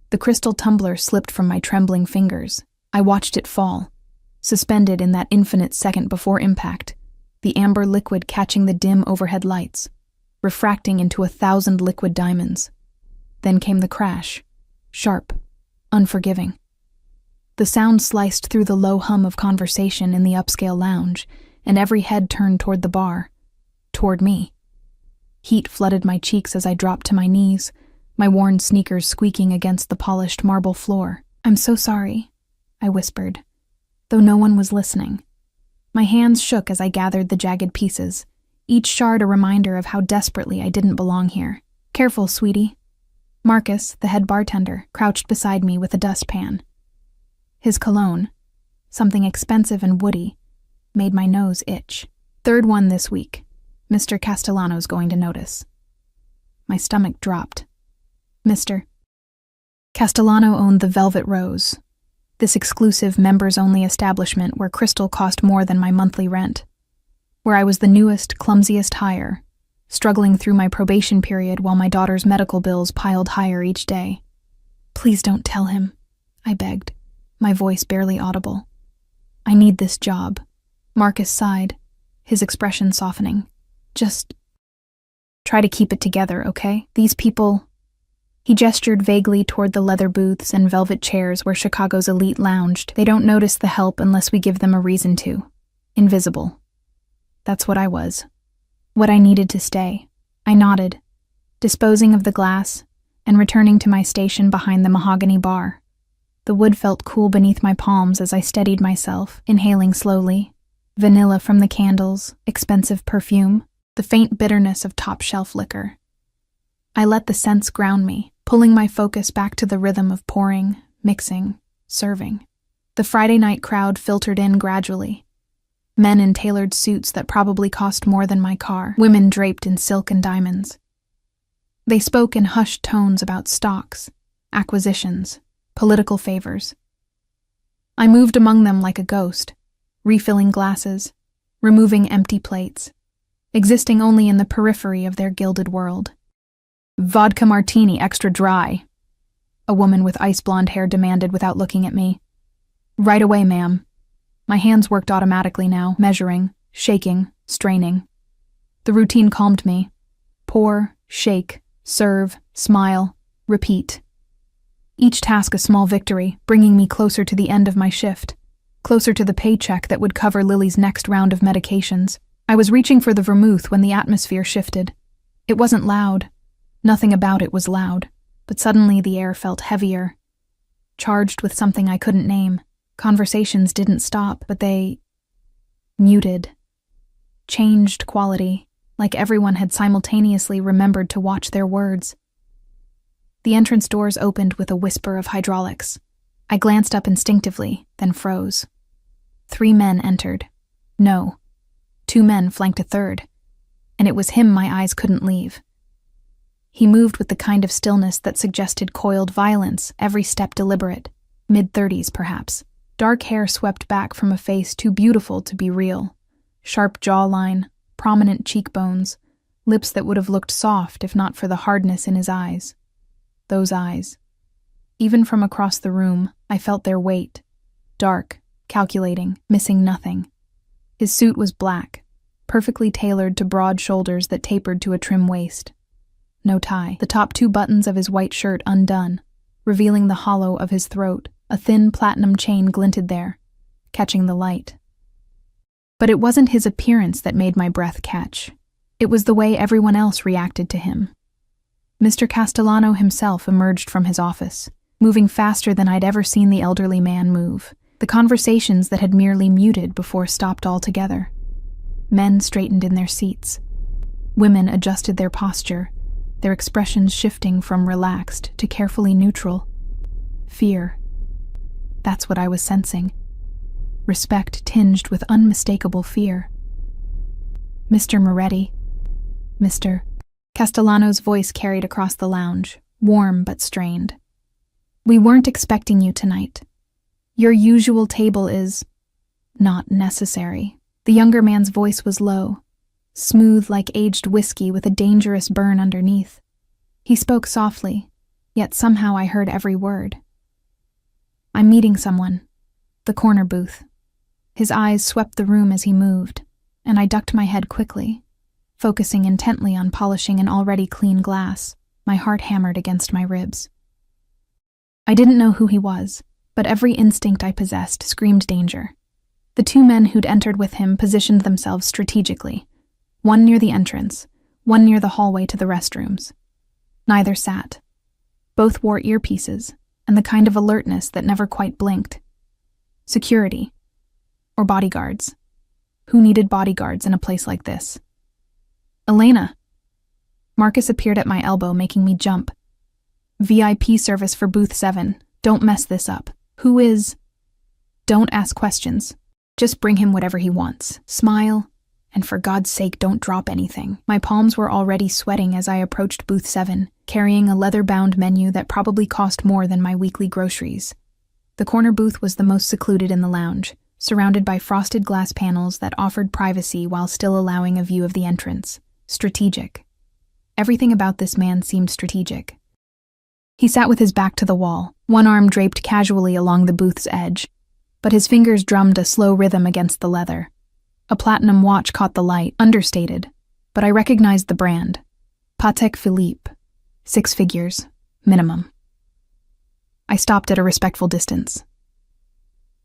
The crystal tumbler slipped from my trembling fingers. I watched it fall, suspended in that infinite second before impact, the amber liquid catching the dim overhead lights, refracting into 1,000 liquid diamonds. Then came the crash, sharp, unforgiving. The sound sliced through the low hum of conversation in the upscale lounge, and every head turned toward the bar, toward me. Heat flooded my cheeks as I dropped to my knees, my worn sneakers squeaking against the polished marble floor. "I'm so sorry," I whispered, though no one was listening. My hands shook as I gathered the jagged pieces, each shard a reminder of how desperately I didn't belong here. "Careful, sweetie." Marcus, the head bartender, crouched beside me with a dustpan. His cologne, something expensive and woody, made my nose itch. "Third one this week. Mr. Castellano's going to notice." My stomach dropped. Mr. Castellano owned the Velvet Rose, this exclusive members-only establishment where crystal cost more than my monthly rent, where I was the newest, clumsiest hire, struggling through my probation period while my daughter's medical bills piled higher each day. "Please don't tell him," I begged, my voice barely audible. "I need this job." Marcus sighed, his expression softening. "Just try to keep it together, okay? These people—" He gestured vaguely toward the leather booths and velvet chairs where Chicago's elite lounged. "They don't notice the help unless we give them a reason to. Invisible." That's what I was. What I needed to stay. I nodded, disposing of the glass and returning to my station behind the mahogany bar. The wood felt cool beneath my palms as I steadied myself, inhaling slowly. Vanilla from the candles, expensive perfume, the faint bitterness of top-shelf liquor. I let the scents ground me, pulling my focus back to the rhythm of pouring, mixing, serving. The Friday night crowd filtered in gradually. Men in tailored suits that probably cost more than my car, women draped in silk and diamonds. They spoke in hushed tones about stocks, acquisitions, political favors. I moved among them like a ghost, refilling glasses, removing empty plates, existing only in the periphery of their gilded world. "Vodka martini extra dry," a woman with ice-blonde hair demanded without looking at me. "Right away, ma'am." My hands worked automatically now, measuring, shaking, straining. The routine calmed me. Pour, shake, serve, smile, repeat. Each task a small victory, bringing me closer to the end of my shift, closer to the paycheck that would cover Lily's next round of medications. I was reaching for the vermouth when the atmosphere shifted. It wasn't loud. Nothing about it was loud, but suddenly the air felt heavier, charged with something I couldn't name. Conversations didn't stop, but they muted, changed quality, like everyone had simultaneously remembered to watch their words. The entrance doors opened with a whisper of hydraulics. I glanced up instinctively, then froze. 3 men entered. No, 2 men flanked a third, and it was him my eyes couldn't leave. He moved with the kind of stillness that suggested coiled violence, every step deliberate, mid-30s perhaps. Dark hair swept back from a face too beautiful to be real. Sharp jawline, prominent cheekbones, lips that would have looked soft if not for the hardness in his eyes. Those eyes. Even from across the room, I felt their weight. Dark, calculating, missing nothing. His suit was black, perfectly tailored to broad shoulders that tapered to a trim waist. No tie. The top 2 buttons of his white shirt undone, revealing the hollow of his throat. A thin platinum chain glinted there, catching the light. But it wasn't his appearance that made my breath catch. It was the way everyone else reacted to him. Mr. Castellano himself emerged from his office, moving faster than I'd ever seen the elderly man move. The conversations that had merely muted before stopped altogether. Men straightened in their seats. Women adjusted their posture, their expressions shifting from relaxed to carefully neutral. Fear. That's what I was sensing. Respect tinged with unmistakable fear. "Mr. Moretti." Mr. Castellano's voice carried across the lounge, warm but strained. "We weren't expecting you tonight. Your usual table is not necessary." The younger man's voice was low, smooth like aged whiskey with a dangerous burn underneath. He spoke softly, yet somehow I heard every word. "I'm meeting someone." The corner booth. His eyes swept the room as he moved, and I ducked my head quickly, focusing intently on polishing an already clean glass, my heart hammered against my ribs. I didn't know who he was, but every instinct I possessed screamed danger. The two men who'd entered with him positioned themselves strategically, one near the entrance, one near the hallway to the restrooms. Neither sat. Both wore earpieces, and the kind of alertness that never quite blinked. Security. Or bodyguards. Who needed bodyguards in a place like this? "Elena!" Marcus appeared at my elbow, making me jump. "VIP service for booth 7. Don't mess this up. Who is—" "Don't ask questions. Just bring him whatever he wants. Smile, and for God's sake don't drop anything." My palms were already sweating as I approached booth 7, carrying a leather-bound menu that probably cost more than my weekly groceries. The corner booth was the most secluded in the lounge, surrounded by frosted glass panels that offered privacy while still allowing a view of the entrance. Strategic. Everything about this man seemed strategic. He sat with his back to the wall, one arm draped casually along the booth's edge, but his fingers drummed a slow rhythm against the leather. A platinum watch caught the light, understated, but I recognized the brand. Patek Philippe. 6 figures, minimum. I stopped at a respectful distance.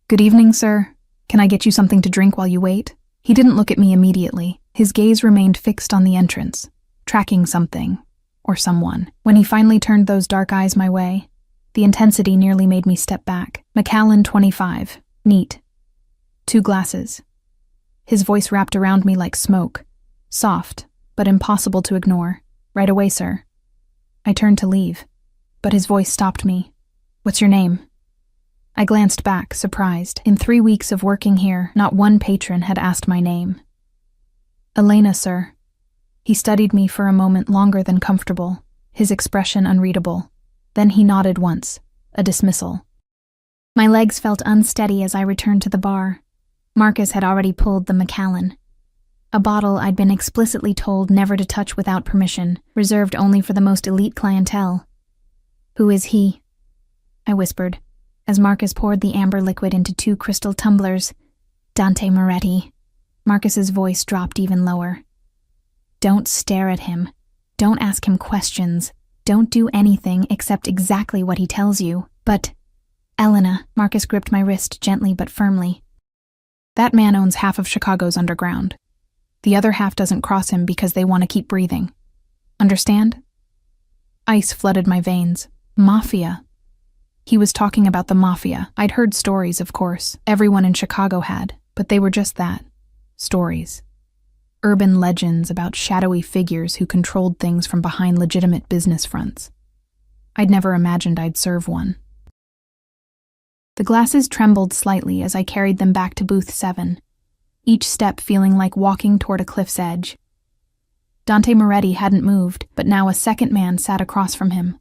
"Good evening, sir. Can I get you something to drink while you wait?" He didn't look at me immediately. His gaze remained fixed on the entrance, tracking something, or someone. When he finally turned those dark eyes my way, the intensity nearly made me step back. "Macallan 25. Neat. 2 glasses." His voice wrapped around me like smoke. Soft, but impossible to ignore. "Right away, sir." I turned to leave, but his voice stopped me. "What's your name?" I glanced back, surprised. In 3 weeks of working here, not one patron had asked my name. "Elena, sir." He studied me for a moment longer than comfortable, his expression unreadable. Then he nodded once, a dismissal. My legs felt unsteady as I returned to the bar. Marcus had already pulled the Macallan, a bottle I'd been explicitly told never to touch without permission, reserved only for the most elite clientele. "Who is he?" I whispered, as Marcus poured the amber liquid into 2 crystal tumblers. "Dante Moretti." Marcus's voice dropped even lower. "Don't stare at him. Don't ask him questions. Don't do anything except exactly what he tells you. But, Elena," Marcus gripped my wrist gently but firmly. "That man owns half of Chicago's underground. The other half doesn't cross him because they want to keep breathing. Understand?" Ice flooded my veins. Mafia. He was talking about the Mafia. I'd heard stories, of course. Everyone in Chicago had, but they were just that. Stories. Urban legends about shadowy figures who controlled things from behind legitimate business fronts. I'd never imagined I'd serve one. The glasses trembled slightly as I carried them back to booth 7, each step feeling like walking toward a cliff's edge. Dante Moretti hadn't moved, but now a second man sat across from him.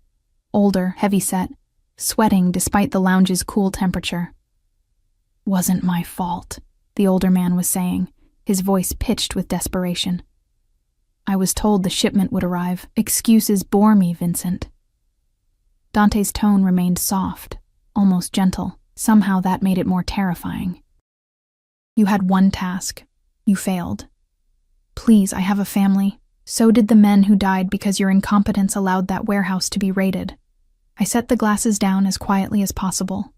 Older, heavy-set, sweating despite the lounge's cool temperature. "Wasn't my fault," the older man was saying, his voice pitched with desperation. "I was told the shipment would arrive. Excuses bore me, Vincent." Dante's tone remained soft, almost gentle. Somehow that made it more terrifying. "You had one task. You failed. Please, I have a family. So did the men who died because your incompetence allowed that warehouse to be raided." I set the glasses down as quietly as possible,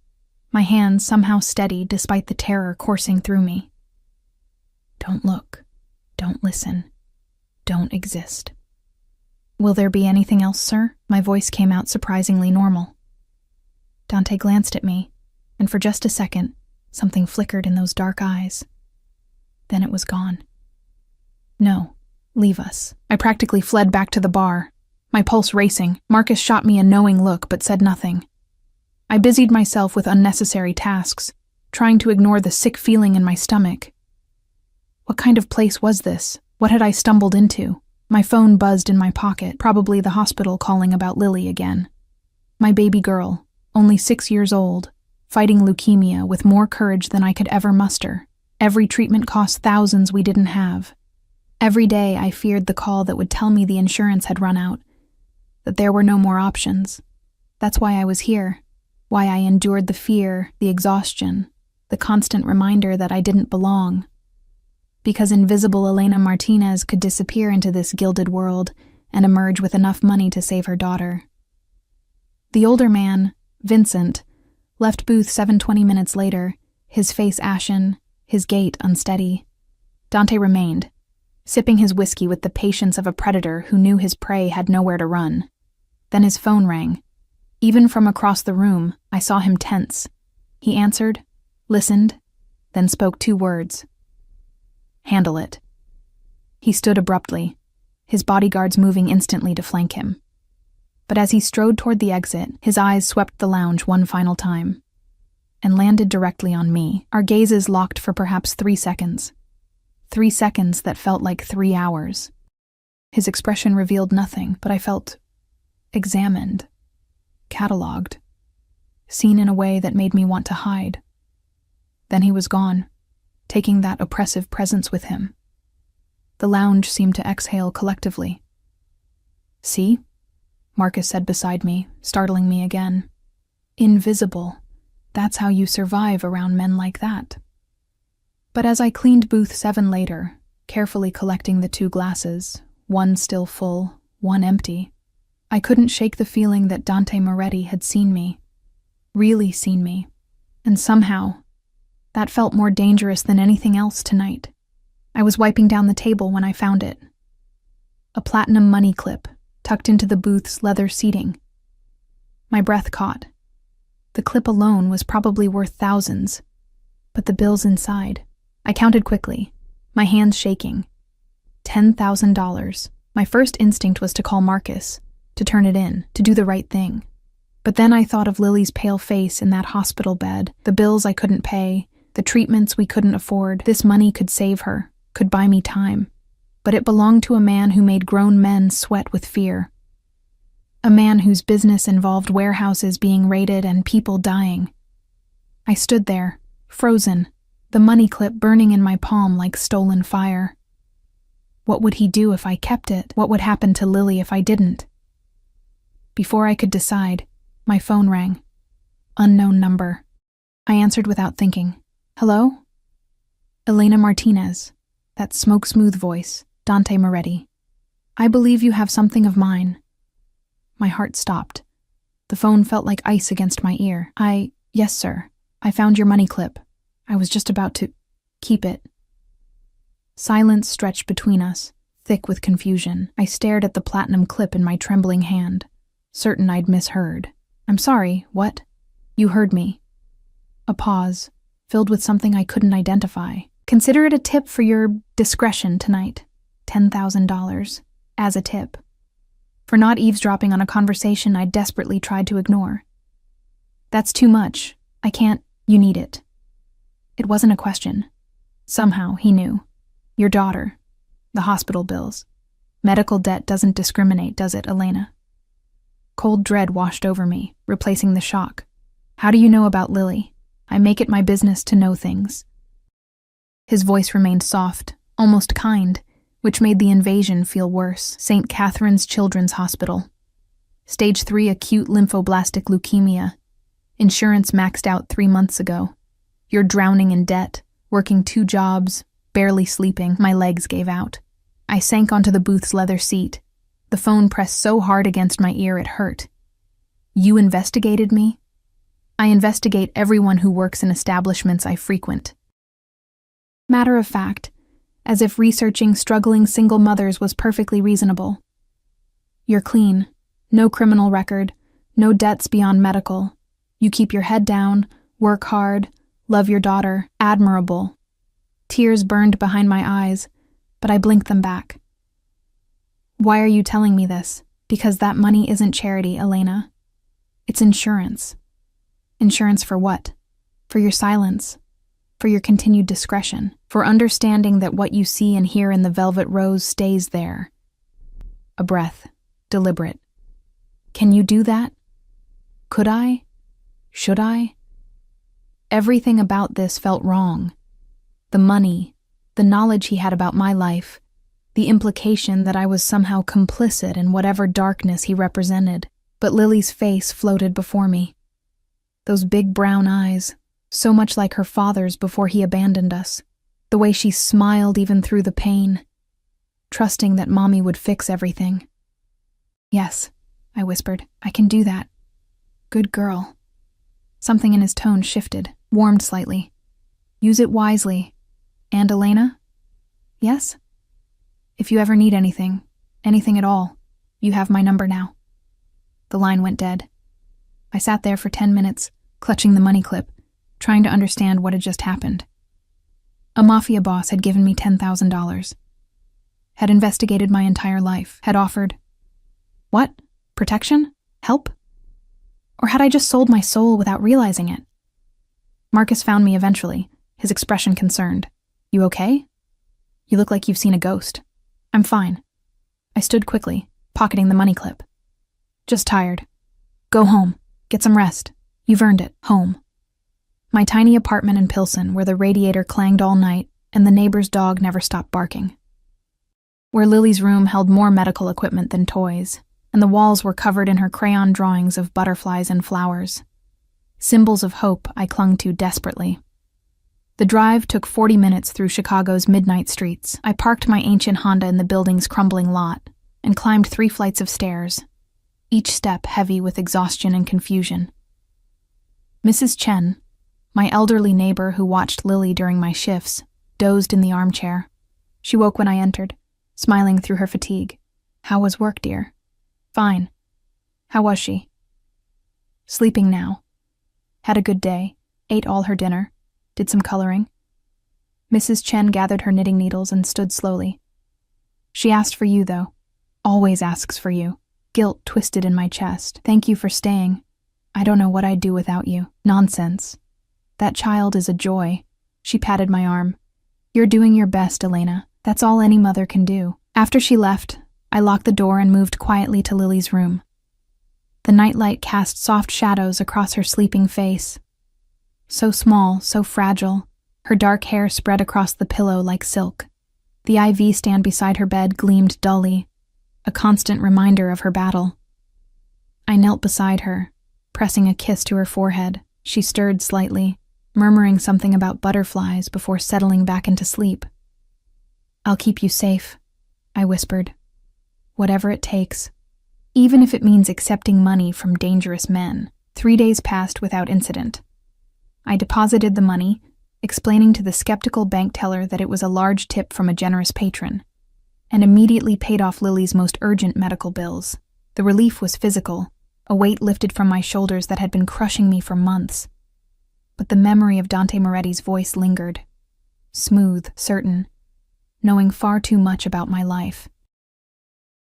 my hands somehow steady despite the terror coursing through me. "Don't look. Don't listen. Don't exist." "Will there be anything else, sir?" My voice came out surprisingly normal. Dante glanced at me, and for just a second, something flickered in those dark eyes. Then it was gone. "No, leave us." I practically fled back to the bar, my pulse racing. Marcus shot me a knowing look but said nothing. I busied myself with unnecessary tasks, trying to ignore the sick feeling in my stomach. What kind of place was this? What had I stumbled into? My phone buzzed in my pocket, probably the hospital calling about Lily again. My baby girl, only 6 years old, fighting leukemia with more courage than I could ever muster. Every treatment cost thousands we didn't have. Every day I feared the call that would tell me the insurance had run out, that there were no more options. That's why I was here. Why I endured the fear, the exhaustion, the constant reminder that I didn't belong. Because invisible Elena Martinez could disappear into this gilded world and emerge with enough money to save her daughter. The older man, Vincent, left booth 7:20 minutes later, his face ashen, his gait unsteady. Dante remained, sipping his whiskey with the patience of a predator who knew his prey had nowhere to run. Then his phone rang. Even from across the room, I saw him tense. He answered, listened, then spoke 2 words. "Handle it." He stood abruptly, his bodyguards moving instantly to flank him. But as he strode toward the exit, his eyes swept the lounge one final time and landed directly on me. Our gazes locked for perhaps 3 seconds. 3 seconds that felt like 3 hours. His expression revealed nothing, but I felt examined, catalogued, seen in a way that made me want to hide. Then he was gone, taking that oppressive presence with him. The lounge seemed to exhale collectively. "See?" Marcus said beside me, startling me again. "Invisible. That's how you survive around men like that." But as I cleaned booth 7 later, carefully collecting the 2 glasses, one still full, one empty, I couldn't shake the feeling that Dante Moretti had seen me. Really seen me. And somehow, that felt more dangerous than anything else tonight. I was wiping down the table when I found it. A platinum money clip, tucked into the booth's leather seating. My breath caught. The clip alone was probably worth thousands, but the bills inside. I counted quickly, my hands shaking. $10,000. My first instinct was to call Marcus, to turn it in, to do the right thing. But then I thought of Lily's pale face in that hospital bed, the bills I couldn't pay, the treatments we couldn't afford. This money could save her, could buy me time. But it belonged to a man who made grown men sweat with fear. A man whose business involved warehouses being raided and people dying. I stood there, frozen, the money clip burning in my palm like stolen fire. What would he do if I kept it? What would happen to Lily if I didn't? Before I could decide, my phone rang. Unknown number. I answered without thinking. "Hello?" Elena Martinez. That smoke-smooth voice, Dante Moretti. "I believe you have something of mine." My heart stopped. The phone felt like ice against my ear. Yes, sir. I found your money clip. I was just about to keep it." Silence stretched between us, thick with confusion. I stared at the platinum clip in my trembling hand, certain I'd misheard. "I'm sorry, what?" "You heard me." A pause, filled with something I couldn't identify. "Consider it a tip for your discretion tonight. $10,000. As a tip. For not eavesdropping on a conversation I desperately tried to ignore." "That's too much. I can't. You need it." It wasn't a question. Somehow, he knew. "Your daughter. The hospital bills. Medical debt doesn't discriminate, does it, Elena?" Cold dread washed over me, replacing the shock. "How do you know about Lily? I make it my business to know things." His voice remained soft, almost kind, which made the invasion feel worse. St. Catherine's Children's Hospital. Stage 3 acute lymphoblastic leukemia. Insurance maxed out 3 months ago. You're drowning in debt, working 2 jobs, barely sleeping. My legs gave out. I sank onto the booth's leather seat. The phone pressed so hard against my ear it hurt. "You investigated me?" "I investigate everyone who works in establishments I frequent." Matter of fact, as if researching struggling single mothers was perfectly reasonable. "You're clean. No criminal record. No debts beyond medical. You keep your head down, work hard, love your daughter. Admirable." Tears burned behind my eyes, but I blinked them back. "Why are you telling me this? Because that money isn't charity, Elena. It's insurance." "Insurance for what?" "For your silence. For your continued discretion. For understanding that what you see and hear in the Velvet Rose stays there." A breath, deliberate. "Can you do that? Could I? Should I?" Everything about this felt wrong. The money, the knowledge he had about my life, the implication that I was somehow complicit in whatever darkness he represented. but Lily's face floated before me. Those big brown eyes, so much like her father's before he abandoned us. The way she smiled even through the pain, trusting that Mommy would fix everything. "Yes," I whispered, "I can do that. Good girl." Something in his tone shifted, warmed slightly. "Use it wisely. And Elena?" "Yes?" "If you ever need anything at all, you have my number now." The line went dead. I sat there for 10 minutes, clutching the money clip, trying to understand what had just happened. A Mafia boss had given me $10,000. Had investigated my entire life, had offered... What? Protection? Help? Or had I just sold my soul without realizing it? Marcus found me eventually, his expression concerned. "You okay? You look like you've seen a ghost." "I'm fine." I stood quickly, pocketing the money clip. "Just tired. Go home. Get some rest. You've earned it. Home." My tiny apartment in Pilsen, where the radiator clanged all night and the neighbor's dog never stopped barking. Where Lily's room held more medical equipment than toys, and the walls were covered in her crayon drawings of butterflies and flowers. Symbols of hope I clung to desperately. The drive took 40 minutes through Chicago's midnight streets. I parked my ancient Honda in the building's crumbling lot and climbed 3 flights of stairs, each step heavy with exhaustion and confusion. Mrs. Chen, my elderly neighbor who watched Lily during my shifts, dozed in the armchair. She woke when I entered, smiling through her fatigue. "How was work, dear?" "Fine." "How was she?" "Sleeping now. Had a good day, ate all her dinner, did some coloring." Mrs. Chen gathered her knitting needles and stood slowly. "She asked for you, though. Always asks for you." Guilt twisted in my chest. "Thank you for staying. I don't know what I'd do without you." "Nonsense. That child is a joy." She patted my arm. "You're doing your best, Elena. That's all any mother can do." After she left, I locked the door and moved quietly to Lily's room. The nightlight cast soft shadows across her sleeping face. So small, so fragile, her dark hair spread across the pillow like silk. The IV stand beside her bed gleamed dully, a constant reminder of her battle. I knelt beside her, pressing a kiss to her forehead. She stirred slightly, murmuring something about butterflies before settling back into sleep. "I'll keep you safe," I whispered. "Whatever it takes. Even if it means accepting money from dangerous men." 3 days passed without incident. I deposited the money, explaining to the skeptical bank teller that it was a large tip from a generous patron, and immediately paid off Lily's most urgent medical bills. The relief was physical, a weight lifted from my shoulders that had been crushing me for months. But the memory of Dante Moretti's voice lingered, smooth, certain, knowing far too much about my life.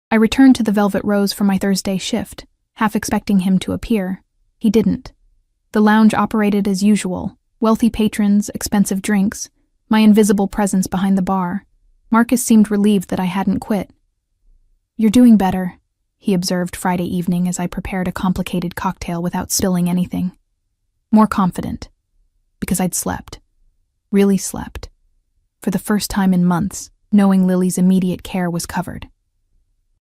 I returned to the Velvet Rose for my Thursday shift, half expecting him to appear. He didn't. The lounge operated as usual, wealthy patrons, expensive drinks, my invisible presence behind the bar. Marcus seemed relieved that I hadn't quit. "You're doing better," he observed Friday evening as I prepared a complicated cocktail without spilling anything. "More confident." Because I'd slept. Really slept. For the first time in months, knowing Lily's immediate care was covered.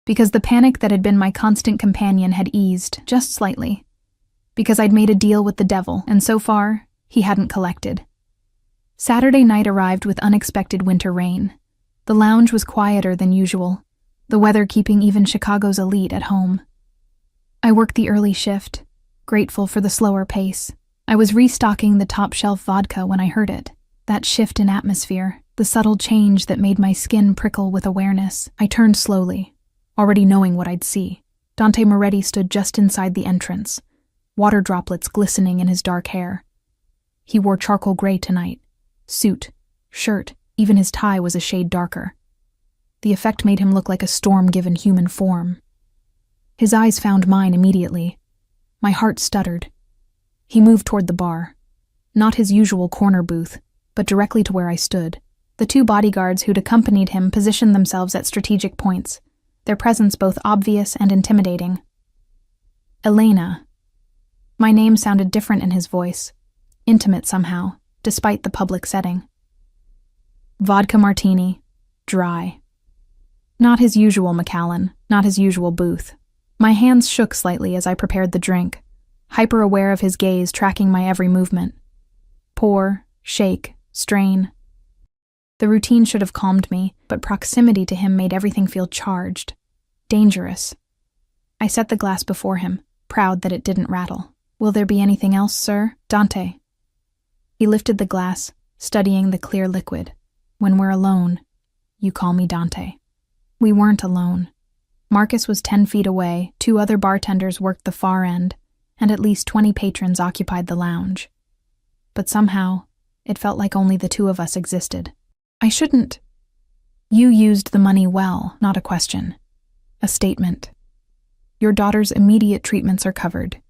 Because the panic that had been my constant companion had eased, just slightly. Because I'd made a deal with the devil, and so far, he hadn't collected. Saturday night arrived with unexpected winter rain. The lounge was quieter than usual, the weather keeping even Chicago's elite at home. I worked the early shift, grateful for the slower pace. I was restocking the top-shelf vodka when I heard it. That shift in atmosphere, the subtle change that made my skin prickle with awareness. I turned slowly, already knowing what I'd see. Dante Moretti stood just inside the entrance, water droplets glistening in his dark hair. He wore charcoal gray tonight. Suit, shirt, even his tie was a shade darker. The effect made him look like a storm given human form. His eyes found mine immediately. My heart stuttered. He moved toward the bar. Not his usual corner booth, but directly to where I stood. The 2 bodyguards who'd accompanied him positioned themselves at strategic points, their presence both obvious and intimidating. "Elena." My name sounded different in his voice, intimate somehow, despite the public setting. Vodka martini, dry. Not his usual Macallan, not his usual booth. My hands shook slightly as I prepared the drink, hyper-aware of his gaze tracking my every movement. Pour, shake, strain. The routine should have calmed me, but proximity to him made everything feel charged, dangerous. I set the glass before him, proud that it didn't rattle. "Will there be anything else, sir? Dante." He lifted the glass, studying the clear liquid. "When we're alone, you call me Dante." We weren't alone. Marcus was 10 feet away, 2 other bartenders worked the far end, and at least 20 patrons occupied the lounge. But somehow, it felt like only the 2 of us existed. "I shouldn't." "You used the money well," not a question. A statement. "Your daughter's immediate treatments are covered.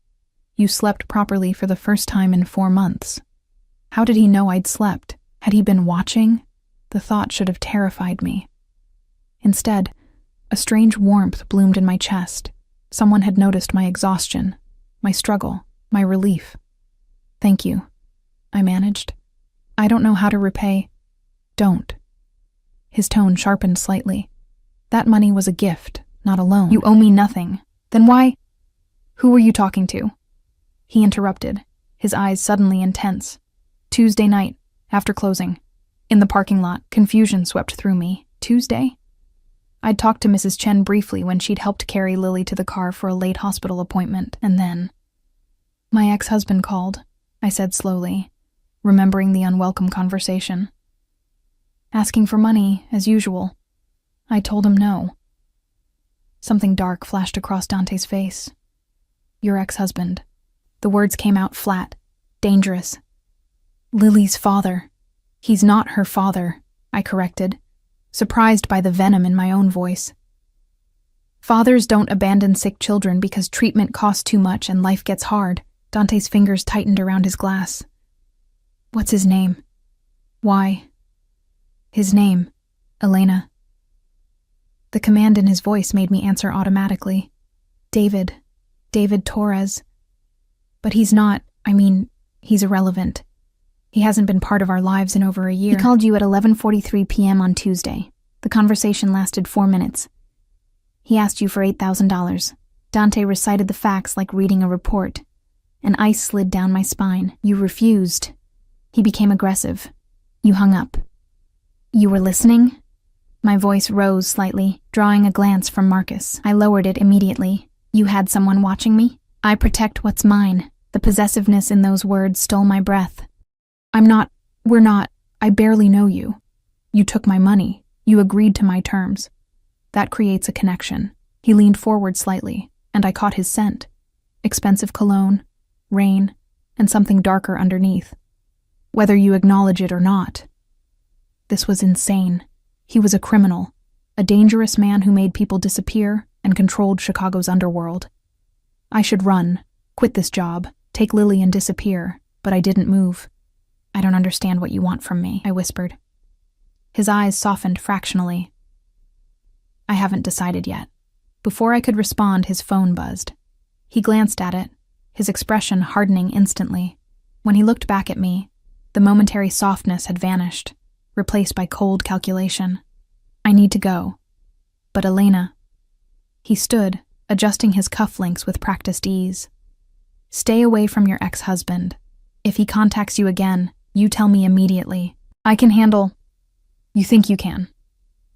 You slept properly for the first time in 4 months." How did he know I'd slept? Had he been watching? The thought should have terrified me. Instead, a strange warmth bloomed in my chest. Someone had noticed my exhaustion, my struggle, my relief. "Thank you," I managed. "I don't know how to repay." "Don't." His tone sharpened slightly. "That money was a gift, not a loan. You owe me nothing. Then why—" "Who were you talking to?" He interrupted, his eyes suddenly intense. "Tuesday night, after closing. In the parking lot, confusion swept through me. Tuesday? I'd talked to Mrs. Chen briefly when she'd helped carry Lily to the car for a late hospital appointment, and then— "My ex-husband called," I said slowly, remembering the unwelcome conversation. "Asking for money, as usual. I told him no." Something dark flashed across Dante's face. "Your ex-husband." The words came out flat, dangerous. "Lily's father." "He's not her father," I corrected, surprised by the venom in my own voice. "Fathers don't abandon sick children because treatment costs too much and life gets hard." Dante's fingers tightened around his glass. "What's his name?" "Why?" "His name, Elena." The command in his voice made me answer automatically. David Torres. But he's not, he's irrelevant. He hasn't been part of our lives in over a year. He called you at 11:43 p.m. on Tuesday. The conversation lasted 4 minutes. He asked you for $8,000. Dante recited the facts like reading a report. An ice slid down my spine. You refused. He became aggressive. You hung up. "You were listening?" My voice rose slightly, drawing a glance from Marcus. I lowered it immediately. "You had someone watching me?" "I protect what's mine." The possessiveness in those words stole my breath. We're not, I barely know you. You took my money. You agreed to my terms. That creates a connection." He leaned forward slightly, and I caught his scent. Expensive cologne, rain, and something darker underneath. "Whether you acknowledge it or not." This was insane. He was a criminal, a dangerous man who made people disappear and controlled Chicago's underworld. I should run, quit this job, take Lily and disappear, but I didn't move. "I don't understand what you want from me," I whispered. His eyes softened fractionally. "I haven't decided yet." Before I could respond, his phone buzzed. He glanced at it, his expression hardening instantly. When he looked back at me, the momentary softness had vanished, replaced by cold calculation. "I need to go." "But Elena—" He stood, adjusting his cufflinks with practiced ease. "Stay away from your ex-husband. If he contacts you again, you tell me immediately. I can handle—" "You think you can?"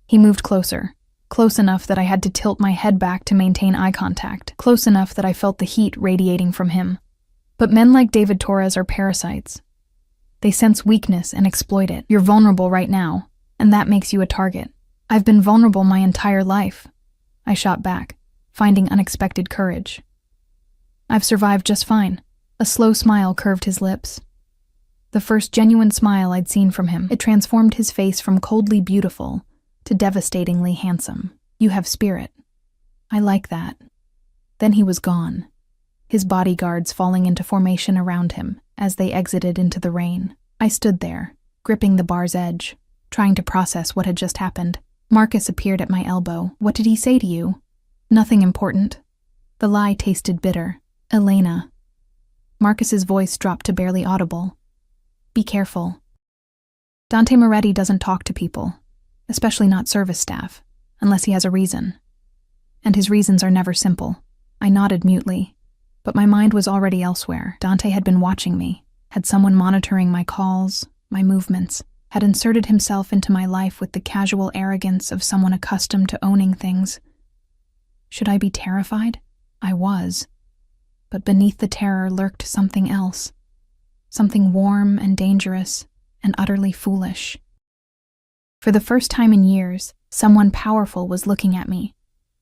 He moved closer, close enough that I had to tilt my head back to maintain eye contact, close enough that I felt the heat radiating from him. But men like David Torres are parasites. They sense weakness and exploit it. You're vulnerable right now, and that makes you a target. I've been vulnerable my entire life. I shot back, finding unexpected courage. I've survived just fine. A slow smile curved his lips. The first genuine smile I'd seen from him. It transformed his face from coldly beautiful to devastatingly handsome. You have spirit. I like that. Then he was gone, his bodyguards falling into formation around him as they exited into the rain. I stood there, gripping the bar's edge, trying to process what had just happened. Marcus appeared at my elbow. "What did he say to you?" "Nothing important." The lie tasted bitter. "Elena." Marcus's voice dropped to barely audible. "Be careful. Dante Moretti doesn't talk to people, especially not service staff, unless he has a reason. And his reasons are never simple. I nodded mutely, but my mind was already elsewhere. Dante had been watching me, had someone monitoring my calls, my movements, had inserted himself into my life with the casual arrogance of someone accustomed to owning things. Should I be terrified? I was. But beneath the terror lurked something else. Something warm and dangerous and utterly foolish. For the first time in years, someone powerful was looking at me,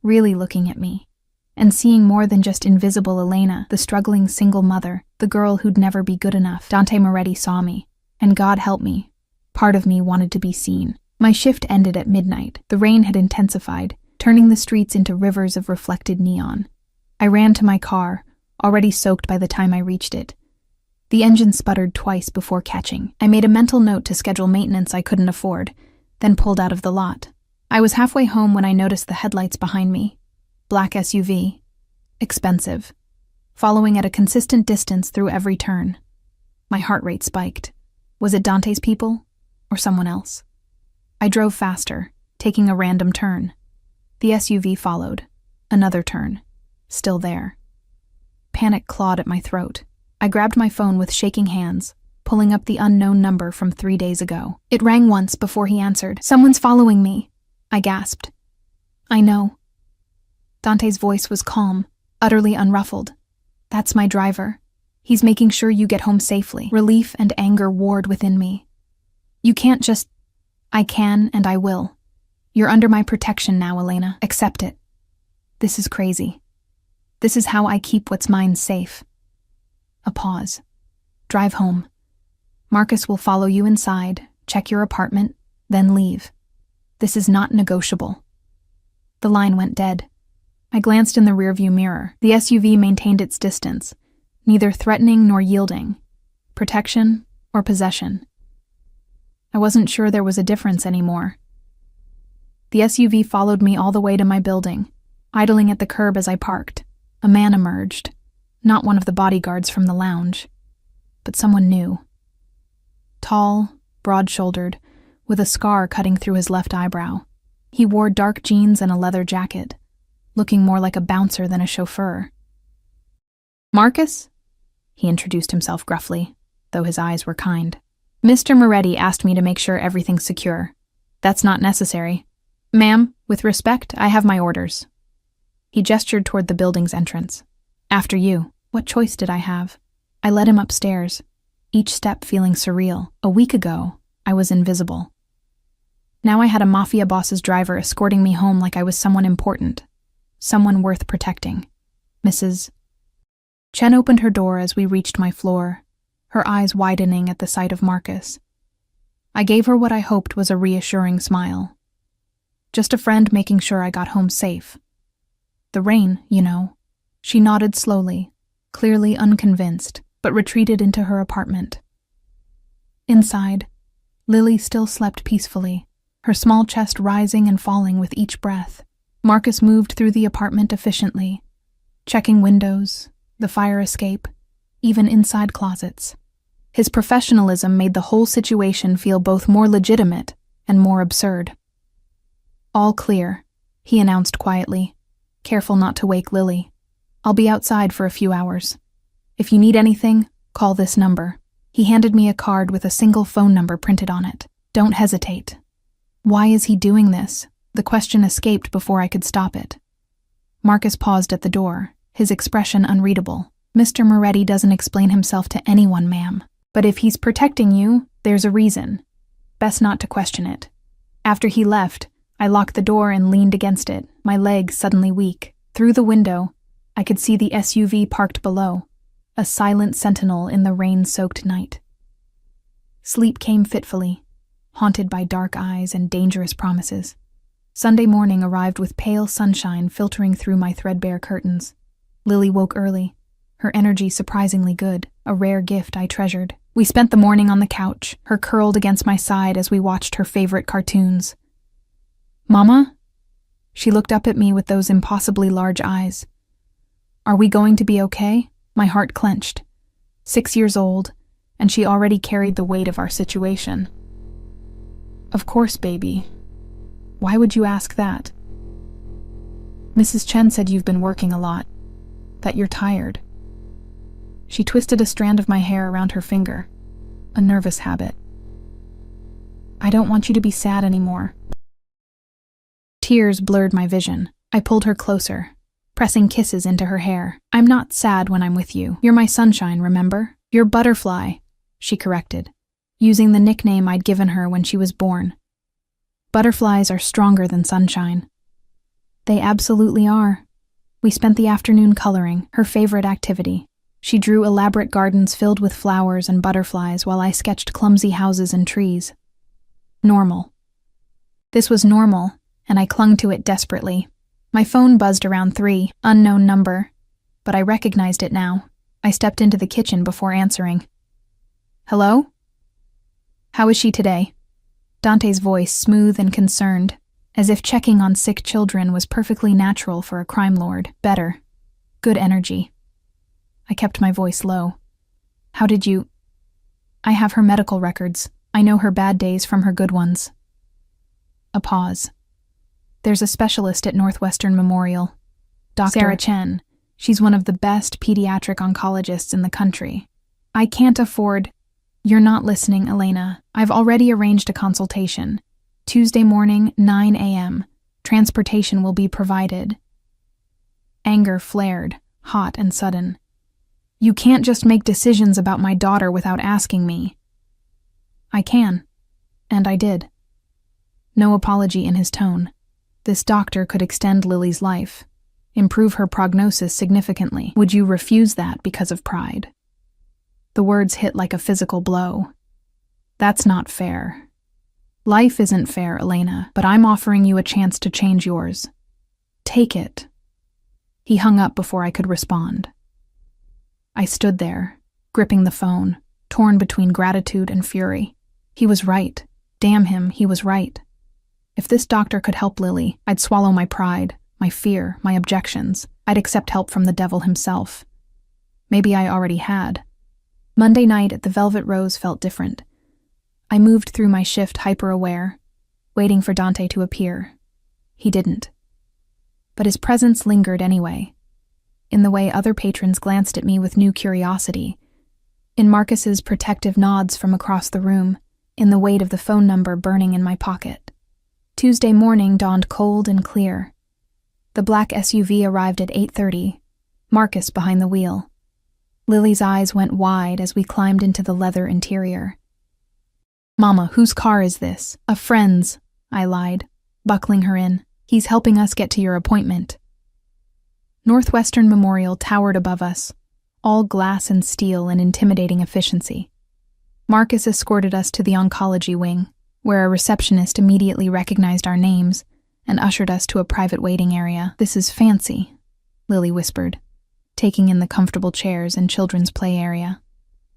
really looking at me, and seeing more than just invisible Elena, the struggling single mother, the girl who'd never be good enough. Dante Moretti saw me, and God help me, part of me wanted to be seen. My shift ended at midnight. The rain had intensified, turning the streets into rivers of reflected neon. I ran to my car, already soaked by the time I reached it. The engine sputtered twice before catching. I made a mental note to schedule maintenance I couldn't afford, then pulled out of the lot. I was halfway home when I noticed the headlights behind me. Black SUV. Expensive. Following at a consistent distance through every turn. My heart rate spiked. Was it Dante's people? Or someone else? I drove faster, taking a random turn. The SUV followed. Another turn. Still there. Panic clawed at my throat. I grabbed my phone with shaking hands, pulling up the unknown number from 3 days ago. It rang once before he answered. "Someone's following me," I gasped. "I know." Dante's voice was calm, utterly unruffled. "That's my driver. He's making sure you get home safely." Relief and anger warred within me. "You can't just—" "I can and I will. You're under my protection now, Elena. Accept it. This is crazy. This is how I keep what's mine safe." A pause. "Drive home. Marcus will follow you inside, check your apartment, then leave. This is not negotiable." The line went dead. I glanced in the rearview mirror. The SUV maintained its distance, neither threatening nor yielding. Protection or possession. I wasn't sure there was a difference anymore. The SUV followed me all the way to my building, idling at the curb as I parked. A man emerged, not one of the bodyguards from the lounge, but someone new. Tall, broad-shouldered, with a scar cutting through his left eyebrow. He wore dark jeans and a leather jacket, looking more like a bouncer than a chauffeur. "Marcus?" He introduced himself gruffly, though his eyes were kind. "Mr. Moretti asked me to make sure everything's secure. That's not necessary. Ma'am, with respect, I have my orders." He gestured toward the building's entrance. "After you." What choice did I have? I led him upstairs, each step feeling surreal. A week ago, I was invisible. Now I had a Mafia boss's driver escorting me home like I was someone important, someone worth protecting. Mrs. Chen opened her door as we reached my floor, her eyes widening at the sight of Marcus. I gave her what I hoped was a reassuring smile. Just a friend making sure I got home safe. The rain, you know. She nodded slowly, clearly unconvinced, but retreated into her apartment. Inside, Lily still slept peacefully, her small chest rising and falling with each breath. Marcus moved through the apartment efficiently, checking windows, the fire escape, even inside closets. His professionalism made the whole situation feel both more legitimate and more absurd. "All clear," he announced quietly, careful not to wake Lily. "I'll be outside for a few hours. If you need anything, call this number." He handed me a card with a single phone number printed on it. "Don't hesitate." Why is he doing this? The question escaped before I could stop it. Marcus paused at the door, his expression unreadable. "Mr. Moretti doesn't explain himself to anyone, ma'am. But if he's protecting you, there's a reason. Best not to question it." After he left, I locked the door and leaned against it, my legs suddenly weak. Through the window, I could see the SUV parked below, a silent sentinel in the rain-soaked night. Sleep came fitfully, haunted by dark eyes and dangerous promises. Sunday morning arrived with pale sunshine filtering through my threadbare curtains. Lily woke early, her energy surprisingly good, a rare gift I treasured. We spent the morning on the couch, her curled against my side as we watched her favorite cartoons. "Mama?" She looked up at me with those impossibly large eyes. "Are we going to be okay?" My heart clenched. 6 years old, and she already carried the weight of our situation. "Of course, baby. Why would you ask that?" "Mrs. Chen said you've been working a lot. that you're tired. She twisted a strand of my hair around her finger. A nervous habit. I don't want you to be sad anymore. Tears blurred my vision. I pulled her closer, pressing kisses into her hair. I'm not sad when I'm with you. You're my sunshine, remember? You're Butterfly, she corrected, using the nickname I'd given her when she was born. Butterflies are stronger than sunshine. They absolutely are. We spent the afternoon coloring, her favorite activity. She drew elaborate gardens filled with flowers and butterflies while I sketched clumsy houses and trees. Normal. This was normal, and I clung to it desperately. My phone buzzed around 3, unknown number, but I recognized it now. I stepped into the kitchen before answering. Hello? How is she today? Dante's voice, smooth and concerned, as if checking on sick children was perfectly natural for a crime lord. Better. Good energy. I kept my voice low. How did you... I have her medical records. I know her bad days from her good ones. A pause. There's a specialist at Northwestern Memorial. Dr. Sarah Chen. She's one of the best pediatric oncologists in the country. I can't afford... You're not listening, Elena. I've already arranged a consultation. Tuesday morning, 9 a.m. Transportation will be provided. Anger flared, hot and sudden. You can't just make decisions about my daughter without asking me. I can. And I did. No apology in his tone. This doctor could extend Lily's life, improve her prognosis significantly. Would you refuse that because of pride? The words hit like a physical blow. That's not fair. Life isn't fair, Elena, but I'm offering you a chance to change yours. Take it. He hung up before I could respond. I stood there, gripping the phone, torn between gratitude and fury. He was right. Damn him, he was right. If this doctor could help Lily, I'd swallow my pride, my fear, my objections. I'd accept help from the devil himself. Maybe I already had. Monday night at the Velvet Rose felt different. I moved through my shift hyper-aware, waiting for Dante to appear. He didn't. But his presence lingered anyway, in the way other patrons glanced at me with new curiosity, in Marcus's protective nods from across the room, in the weight of the phone number burning in my pocket. Tuesday morning dawned cold and clear. The black SUV arrived at 8:30, Marcus behind the wheel. Lily's eyes went wide as we climbed into the leather interior. Mama, whose car is this? A friend's, I lied, buckling her in. He's helping us get to your appointment. Northwestern Memorial towered above us, all glass and steel in intimidating efficiency. Marcus escorted us to the oncology wing, where a receptionist immediately recognized our names and ushered us to a private waiting area. This is fancy, Lily whispered, taking in the comfortable chairs and children's play area.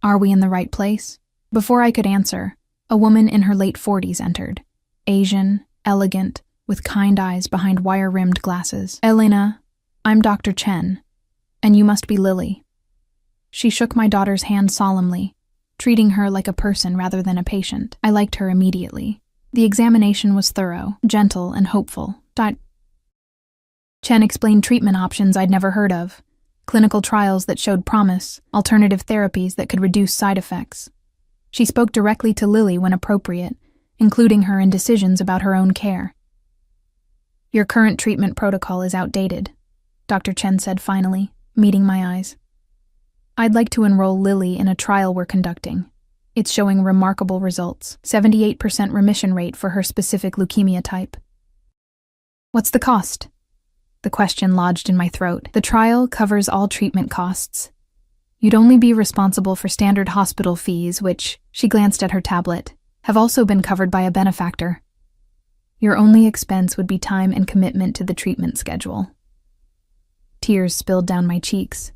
Are we in the right place? Before I could answer, a woman in her late 40s entered, Asian, elegant, with kind eyes behind wire-rimmed glasses. Elena, I'm Dr. Chen, and you must be Lily. She shook my daughter's hand solemnly, treating her like a person rather than a patient. I liked her immediately. The examination was thorough, gentle, and hopeful. Chen explained treatment options I'd never heard of, clinical trials that showed promise, alternative therapies that could reduce side effects. She spoke directly to Lily when appropriate, including her in decisions about her own care. Your current treatment protocol is outdated, Dr. Chen said finally, meeting my eyes. I'd like to enroll Lily in a trial we're conducting. It's showing remarkable results, 78% remission rate for her specific leukemia type. What's the cost? The question lodged in my throat. The trial covers all treatment costs. You'd only be responsible for standard hospital fees, which, she glanced at her tablet, have also been covered by a benefactor. Your only expense would be time and commitment to the treatment schedule. Tears spilled down my cheeks.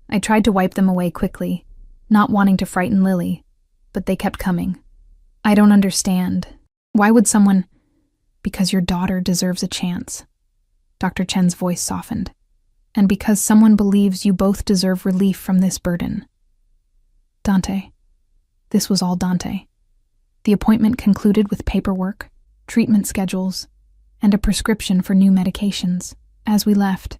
I tried to wipe them away quickly, not wanting to frighten Lily, but they kept coming. I don't understand. Why would someone... Because your daughter deserves a chance. Dr. Chen's voice softened. And because someone believes you both deserve relief from this burden. Dante. This was all Dante. The appointment concluded with paperwork, treatment schedules, and a prescription for new medications. As we left,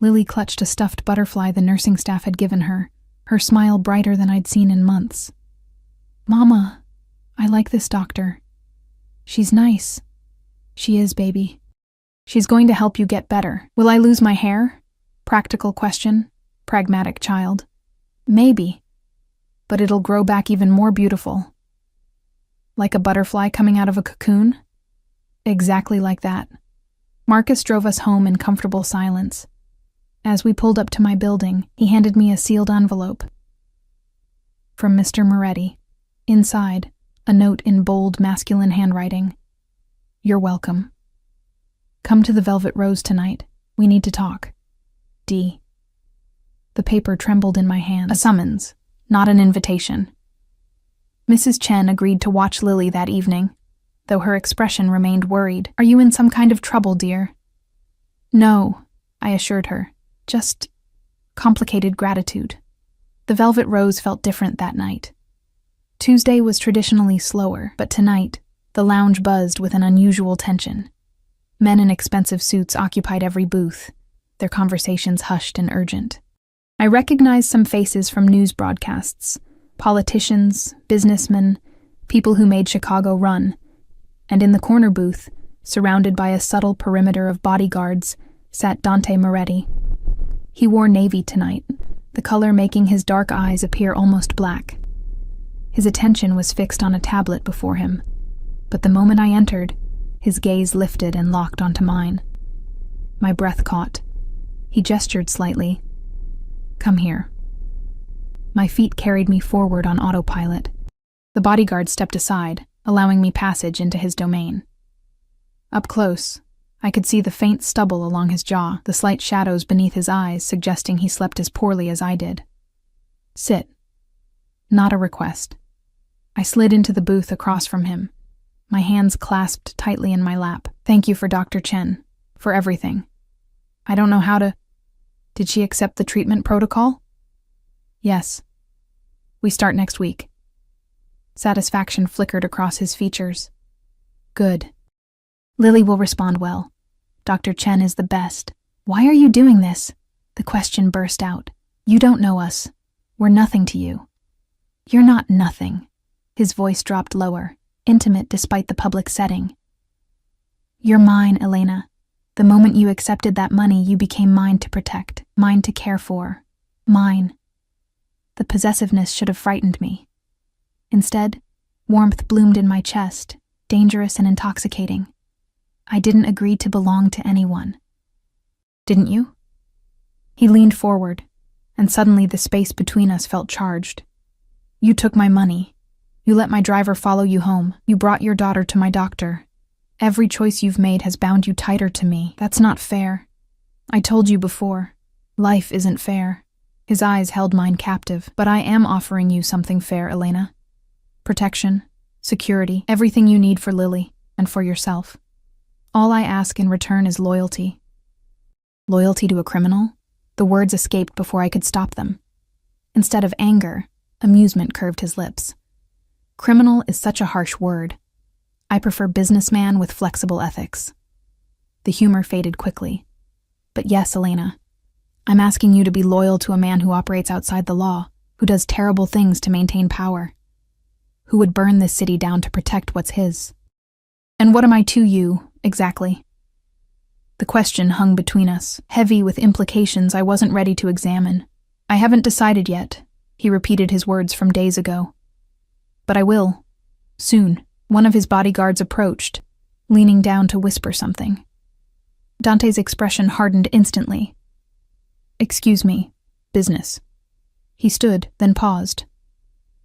Lily clutched a stuffed butterfly the nursing staff had given her, her smile brighter than I'd seen in months. "Mama, I like this doctor. She's nice." "She is, baby. She's going to help you get better." "Will I lose my hair?" Practical question. Pragmatic child. "Maybe. But it'll grow back even more beautiful." "Like a butterfly coming out of a cocoon?" "Exactly like that." Marcus drove us home in comfortable silence. As we pulled up to my building, he handed me a sealed envelope. From Mr. Moretti. Inside, a note in bold, masculine handwriting. "You're welcome. Come to the Velvet Rose tonight. We need to talk. D." The paper trembled in my hand. A summons, not an invitation. Mrs. Chen agreed to watch Lily that evening, though her expression remained worried. "Are you in some kind of trouble, dear?" "No," I assured her. "Just complicated gratitude." The Velvet Rose felt different that night. Tuesday was traditionally slower, but tonight, the lounge buzzed with an unusual tension. Men in expensive suits occupied every booth, their conversations hushed and urgent. I recognized some faces from news broadcasts, politicians, businessmen, people who made Chicago run, and in the corner booth, surrounded by a subtle perimeter of bodyguards, sat Dante Moretti. He wore navy tonight, the color making his dark eyes appear almost black. His attention was fixed on a tablet before him, but the moment I entered, his gaze lifted and locked onto mine. My breath caught. He gestured slightly. "Come here." My feet carried me forward on autopilot. The bodyguard stepped aside, allowing me passage into his domain. Up close, I could see the faint stubble along his jaw, the slight shadows beneath his eyes suggesting he slept as poorly as I did. "Sit." Not a request. I slid into the booth across from him, my hands clasped tightly in my lap. "Thank you for Dr. Chen, for everything. I don't know how to..." "Did she accept the treatment protocol?" "Yes. We start next week." Satisfaction flickered across his features. "Good. Lily will respond well. Dr. Chen is the best." "Why are you doing this?" The question burst out. "You don't know us. We're nothing to you." "You're not nothing." His voice dropped lower, intimate despite the public setting. "You're mine, Elena. The moment you accepted that money, you became mine to protect, mine to care for. Mine." The possessiveness should have frightened me. Instead, warmth bloomed in my chest, dangerous and intoxicating. I didn't agree to belong to anyone. "Didn't you?" He leaned forward, and suddenly the space between us felt charged. "You took my money. You let my driver follow you home. You brought your daughter to my doctor. Every choice you've made has bound you tighter to me. That's not fair. I told you before. Life isn't fair." His eyes held mine captive. "But I am offering you something fair, Elena. Protection, security, everything you need for Lily and for yourself. All I ask in return is loyalty." Loyalty to a criminal? The words escaped before I could stop them. Instead of anger, amusement curved his lips. Criminal is such a harsh word. I prefer businessman with flexible ethics. The humor faded quickly. "But yes, Elena, I'm asking you to be loyal to a man who operates outside the law, who does terrible things to maintain power, who would burn this city down to protect what's his." "And what am I to you, exactly?" The question hung between us, heavy with implications I wasn't ready to examine. "I haven't decided yet," he repeated his words from days ago. "But I will. Soon." One of his bodyguards approached, leaning down to whisper something. Dante's expression hardened instantly. "Excuse me. Business." He stood, then paused.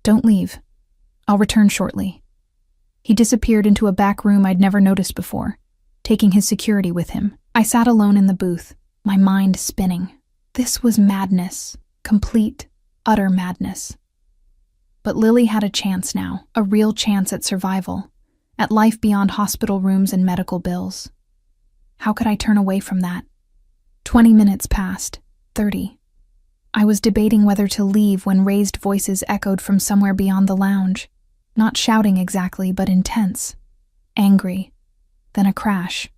"Don't leave. I'll return shortly." He disappeared into a back room I'd never noticed before, taking his security with him. I sat alone in the booth, my mind spinning. This was madness. Complete, utter madness. But Lily had a chance now, a real chance at survival, at life beyond hospital rooms and medical bills. How could I turn away from that? 20 minutes passed, 30. I was debating whether to leave when raised voices echoed from somewhere beyond the lounge. Not shouting exactly, but intense. Angry. Then a crash.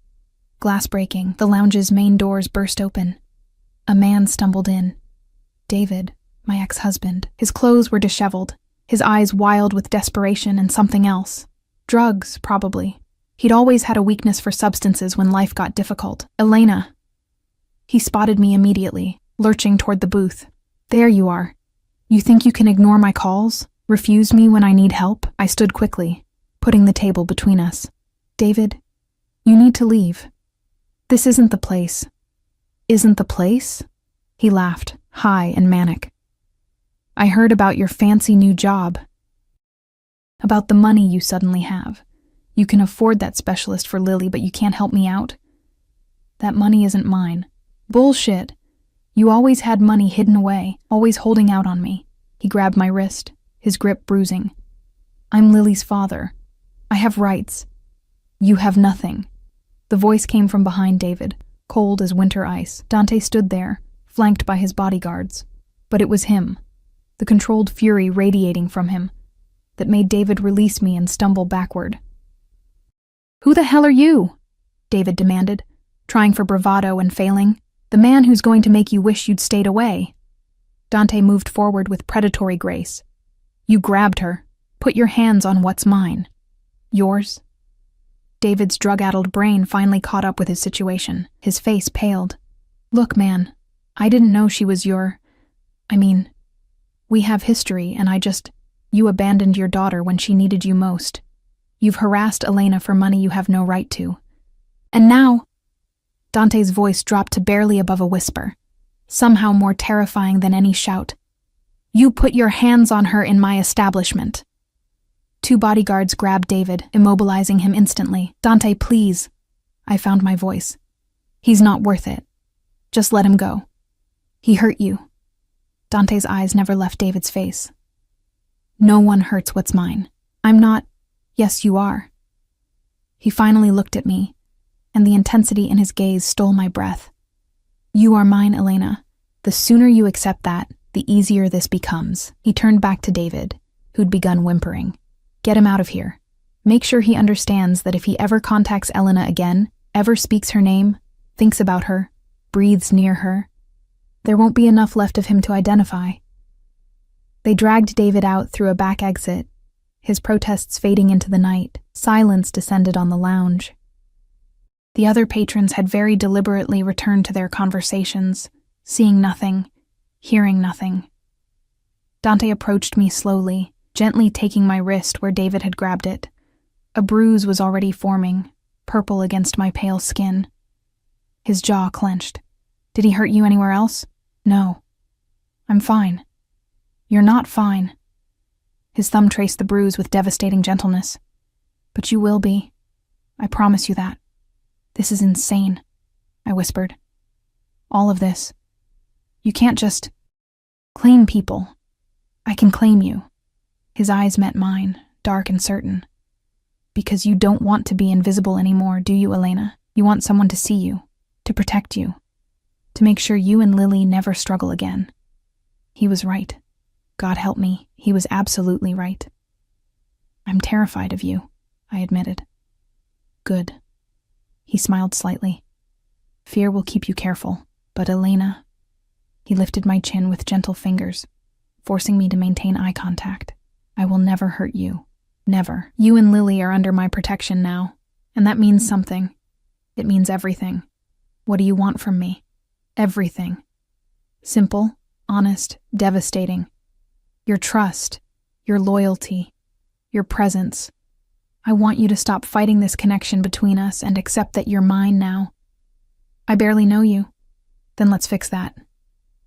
Glass breaking, the lounge's main doors burst open. A man stumbled in. David, my ex-husband. His clothes were disheveled, his eyes wild with desperation and something else. Drugs, probably. He'd always had a weakness for substances when life got difficult. Elena. He spotted me immediately, lurching toward the booth. There you are. You think you can ignore my calls? Refuse me when I need help? I stood quickly, putting the table between us. David, you need to leave. This isn't the place. Isn't the place? He laughed, high and manic. I heard about your fancy new job. About the money you suddenly have. You can afford that specialist for Lily, but you can't help me out? That money isn't mine. Bullshit. You always had money hidden away, always holding out on me. He grabbed my wrist, his grip bruising. I'm Lily's father. I have rights. You have nothing. The voice came from behind David, cold as winter ice. Dante stood there, flanked by his bodyguards. But it was him, the controlled fury radiating from him, that made David release me and stumble backward. Who the hell are you? David demanded, trying for bravado and failing. The man who's going to make you wish you'd stayed away. Dante moved forward with predatory grace. You grabbed her. Put your hands on what's mine. Yours? David's drug-addled brain finally caught up with his situation. His face paled. Look, man, I didn't know she was we have history, and you abandoned your daughter when she needed you most. You've harassed Elena for money you have no right to. And now... Dante's voice dropped to barely above a whisper, somehow more terrifying than any shout. You put your hands on her in my establishment. 2 bodyguards grabbed David, immobilizing him instantly. Dante, please. I found my voice. He's not worth it. Just let him go. He hurt you. Dante's eyes never left David's face. No one hurts what's mine. I'm not... Yes, you are. He finally looked at me, and the intensity in his gaze stole my breath. You are mine, Elena. The sooner you accept that, the easier this becomes. He turned back to David, who'd begun whimpering. Get him out of here. Make sure he understands that if he ever contacts Elena again, ever speaks her name, thinks about her, breathes near her, there won't be enough left of him to identify. They dragged David out through a back exit, his protests fading into the night. Silence descended on the lounge. The other patrons had very deliberately returned to their conversations, seeing nothing, hearing nothing. Dante approached me slowly, gently taking my wrist where David had grabbed it. A bruise was already forming, purple against my pale skin. His jaw clenched. Did he hurt you anywhere else? No. I'm fine. You're not fine. His thumb traced the bruise with devastating gentleness. But you will be. I promise you that. This is insane, I whispered. All of this. You can't just claim people. I can claim you. His eyes met mine, dark and certain. Because you don't want to be invisible anymore, do you, Elena? You want someone to see you, to protect you, to make sure you and Lily never struggle again. He was right. God help me, he was absolutely right. I'm terrified of you, I admitted. Good. He smiled slightly. Fear will keep you careful, but Elena... He lifted my chin with gentle fingers, forcing me to maintain eye contact. I will never hurt you. Never. You and Lily are under my protection now, and that means something. It means everything. What do you want from me? Everything. Simple, honest, devastating. Your trust, your loyalty, your presence. I want you to stop fighting this connection between us and accept that you're mine now. I barely know you. Then let's fix that.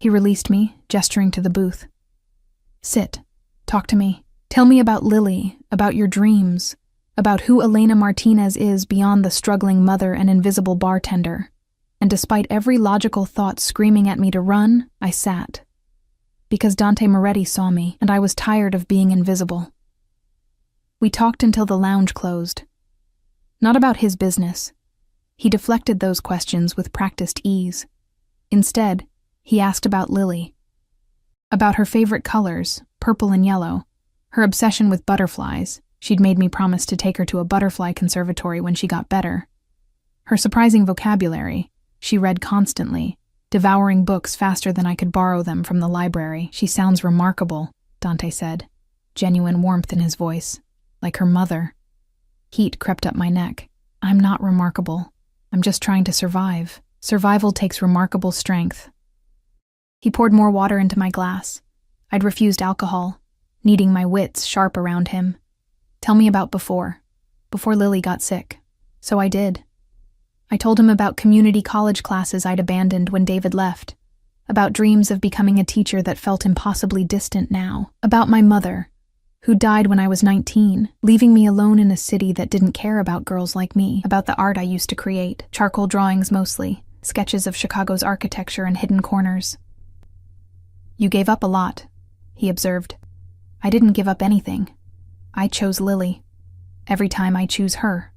He released me, gesturing to the booth. Sit. Talk to me. Tell me about Lily, about your dreams, about who Elena Martinez is beyond the struggling mother and invisible bartender. And despite every logical thought screaming at me to run, I sat. Because Dante Moretti saw me, and I was tired of being invisible. We talked until the lounge closed. Not about his business. He deflected those questions with practiced ease. Instead, he asked about Lily. About her favorite colors, purple and yellow, her obsession with butterflies. She'd made me promise to take her to a butterfly conservatory when she got better. Her surprising vocabulary. She read constantly, devouring books faster than I could borrow them from the library. She sounds remarkable, Dante said, genuine warmth in his voice, like her mother. Heat crept up my neck. I'm not remarkable. I'm just trying to survive. Survival takes remarkable strength. He poured more water into my glass. I'd refused alcohol, needing my wits sharp around him. Tell me about before Lily got sick. So I did. I told him about community college classes I'd abandoned when David left, about dreams of becoming a teacher that felt impossibly distant now, about my mother, who died when I was 19, leaving me alone in a city that didn't care about girls like me, about the art I used to create, charcoal drawings mostly, sketches of Chicago's architecture and hidden corners. You gave up a lot, he observed. I didn't give up anything. I chose Lily. Every time I choose her.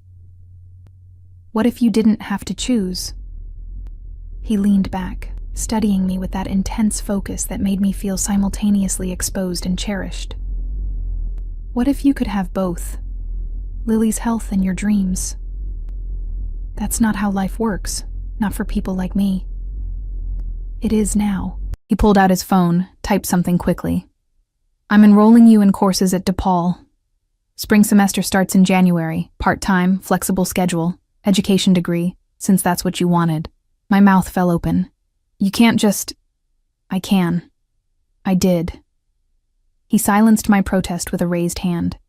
What if you didn't have to choose? He leaned back, studying me with that intense focus that made me feel simultaneously exposed and cherished. What if you could have both? Lily's health and your dreams. That's not how life works, not for people like me. It is now. He pulled out his phone, typed something quickly. I'm enrolling you in courses at DePaul. Spring semester starts in January, part-time, flexible schedule, education degree, since that's what you wanted. My mouth fell open. You can't just... I can. I did. He silenced my protest with a raised hand.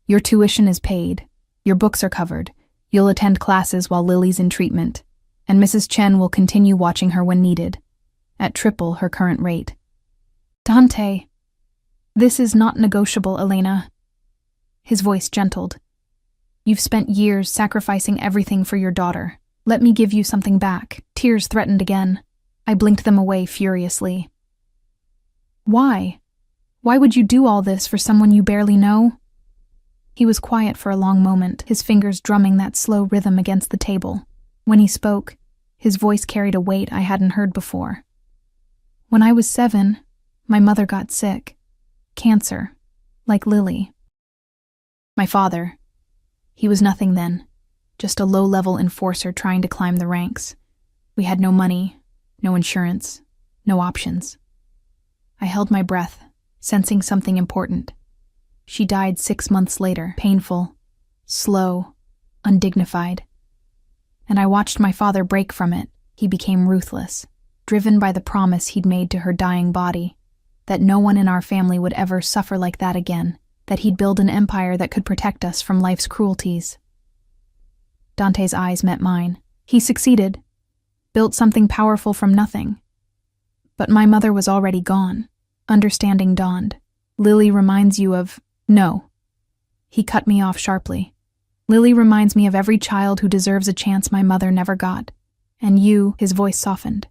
Your tuition is paid. Your books are covered. You'll attend classes while Lily's in treatment, and Mrs. Chen will continue watching her when needed, at triple her current rate. Dante, this is not negotiable, Elena. His voice gentled. You've spent years sacrificing everything for your daughter. Let me give you something back. Tears threatened again. I blinked them away furiously. Why? Why would you do all this for someone you barely know? He was quiet for a long moment, his fingers drumming that slow rhythm against the table. When he spoke, his voice carried a weight I hadn't heard before. When I was 7, my mother got sick. Cancer, like Lily. My father. He was nothing then, just a low-level enforcer trying to climb the ranks. We had no money, no insurance, no options. I held my breath, sensing something important. She died 6 months later, painful, slow, undignified. And I watched my father break from it. He became ruthless, driven by the promise he'd made to her dying body, that no one in our family would ever suffer like that again, that he'd build an empire that could protect us from life's cruelties. Dante's eyes met mine. He succeeded, built something powerful from nothing. But my mother was already gone. Understanding dawned. Lily reminds you of... No. He cut me off sharply. Lily reminds me of every child who deserves a chance my mother never got. And you, his voice softened.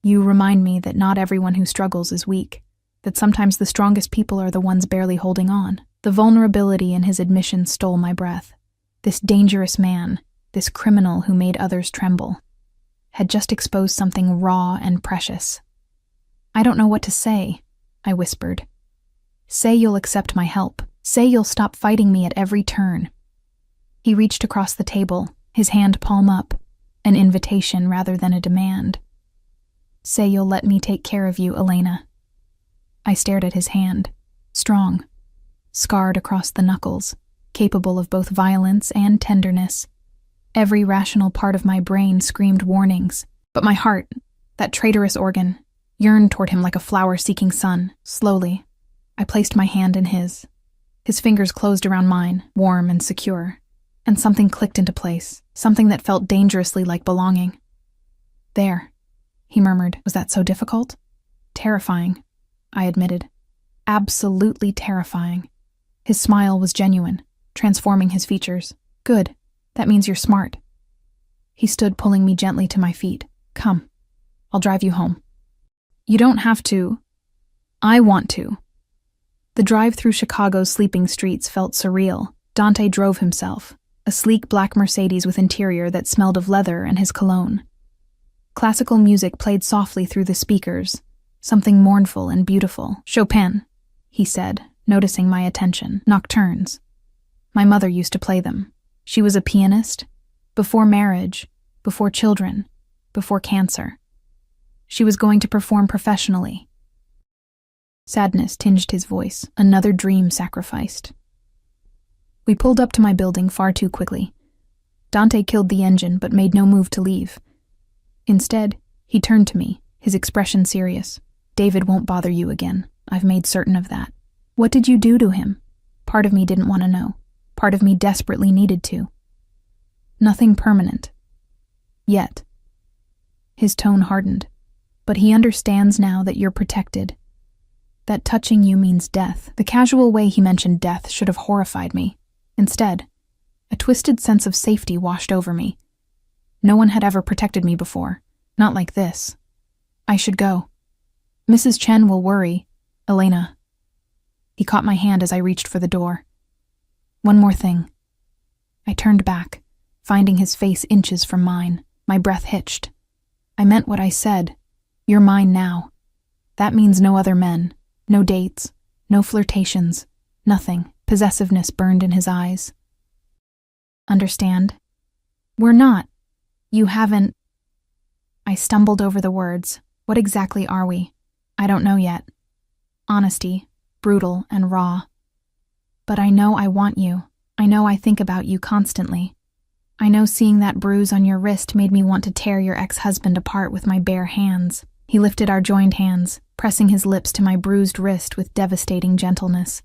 You remind me that not everyone who struggles is weak, that sometimes the strongest people are the ones barely holding on. The vulnerability in his admission stole my breath. This dangerous man, this criminal who made others tremble, had just exposed something raw and precious. I don't know what to say, I whispered. Say you'll accept my help. Say you'll stop fighting me at every turn. He reached across the table, his hand palm up, an invitation rather than a demand. Say you'll let me take care of you, Elena. I stared at his hand, strong, scarred across the knuckles, capable of both violence and tenderness. Every rational part of my brain screamed warnings, but my heart, that traitorous organ, yearned toward him like a flower-seeking sun. Slowly, I placed my hand in his. His fingers closed around mine, warm and secure, and something clicked into place, something that felt dangerously like belonging. There, he murmured. Was that so difficult? Terrifying, I admitted. Absolutely terrifying. His smile was genuine, transforming his features. Good. That means you're smart. He stood, pulling me gently to my feet. Come. I'll drive you home. You don't have to. I want to. The drive through Chicago's sleeping streets felt surreal. Dante drove himself, a sleek black Mercedes with interior that smelled of leather and his cologne. Classical music played softly through the speakers, something mournful and beautiful. Chopin, he said, noticing my attention. Nocturnes. My mother used to play them. She was a pianist, before marriage, before children, before cancer. She was going to perform professionally. Sadness tinged his voice, another dream sacrificed. We pulled up to my building far too quickly. Dante killed the engine but made no move to leave. Instead, he turned to me, his expression serious. "David won't bother you again. I've made certain of that." "What did you do to him?" Part of me didn't want to know. Part of me desperately needed to. "Nothing permanent. Yet." His tone hardened. "But he understands now that you're protected. That touching you means death." The casual way he mentioned death should have horrified me. Instead, a twisted sense of safety washed over me. No one had ever protected me before. Not like this. I should go. "Mrs. Chen will worry, Elena." He caught my hand as I reached for the door. "One more thing." I turned back, finding his face inches from mine. My breath hitched. "I meant what I said. You're mine now. That means no other men, no dates, no flirtations, nothing." Possessiveness burned in his eyes. "Understand? We're not. You haven't." I stumbled over the words. What exactly are we? I don't know yet. Honesty, brutal and raw. But I know I want you. I know I think about you constantly. I know seeing that bruise on your wrist made me want to tear your ex-husband apart with my bare hands. He lifted our joined hands, pressing his lips to my bruised wrist with devastating gentleness.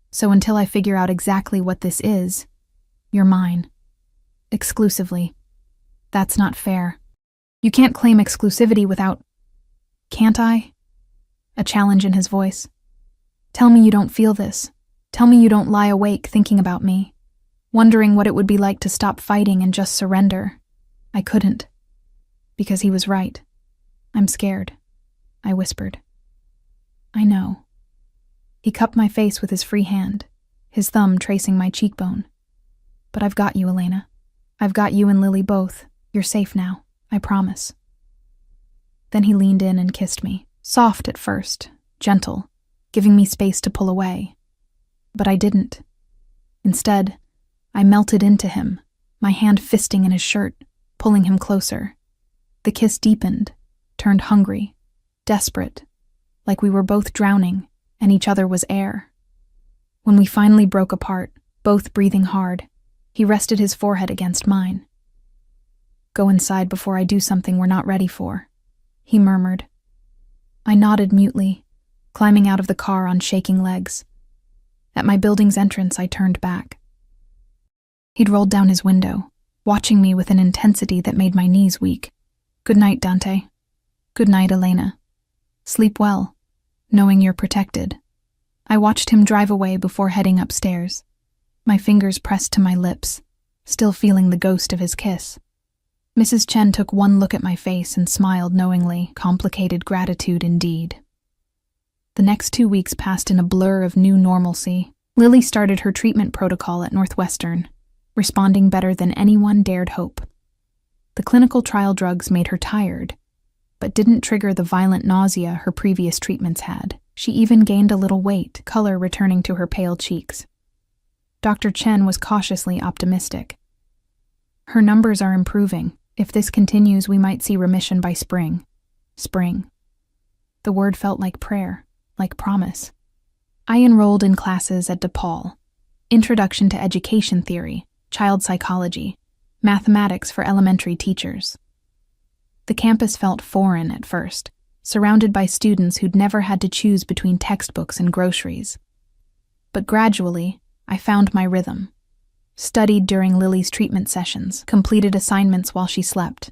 "So until I figure out exactly what this is, you're mine. Exclusively. That's not fair. You can't claim exclusivity without..." "Can't I?" A challenge in his voice. "Tell me you don't feel this. Tell me you don't lie awake thinking about me, wondering what it would be like to stop fighting and just surrender." I couldn't. Because he was right. "I'm scared," I whispered. "I know." He cupped my face with his free hand, his thumb tracing my cheekbone. "But I've got you, Elena. I've got you and Lily both. You're safe now. I promise." Then he leaned in and kissed me, soft at first, gentle, giving me space to pull away. But I didn't. Instead, I melted into him, my hand fisting in his shirt, pulling him closer. The kiss deepened, turned hungry, desperate, like we were both drowning and each other was air. When we finally broke apart, both breathing hard, he rested his forehead against mine. "Go inside before I do something we're not ready for," he murmured. I nodded mutely, climbing out of the car on shaking legs. At my building's entrance, I turned back. He'd rolled down his window, watching me with an intensity that made my knees weak. "Good night, Dante. Good night, Elena. Sleep well, knowing you're protected." I watched him drive away before heading upstairs, my fingers pressed to my lips, still feeling the ghost of his kiss. Mrs. Chen took one look at my face and smiled knowingly. Complicated gratitude indeed. The next 2 weeks passed in a blur of new normalcy. Lily started her treatment protocol at Northwestern, responding better than anyone dared hope. The clinical trial drugs made her tired, but didn't trigger the violent nausea her previous treatments had. She even gained a little weight, color returning to her pale cheeks. Dr. Chen was cautiously optimistic. "Her numbers are improving. If this continues, we might see remission by spring." Spring. The word felt like prayer, like promise. I enrolled in classes at DePaul: Introduction to Education Theory, Child Psychology, Mathematics for Elementary Teachers. The campus felt foreign at first, surrounded by students who'd never had to choose between textbooks and groceries. But gradually, I found my rhythm. Studied during Lily's treatment sessions, completed assignments while she slept.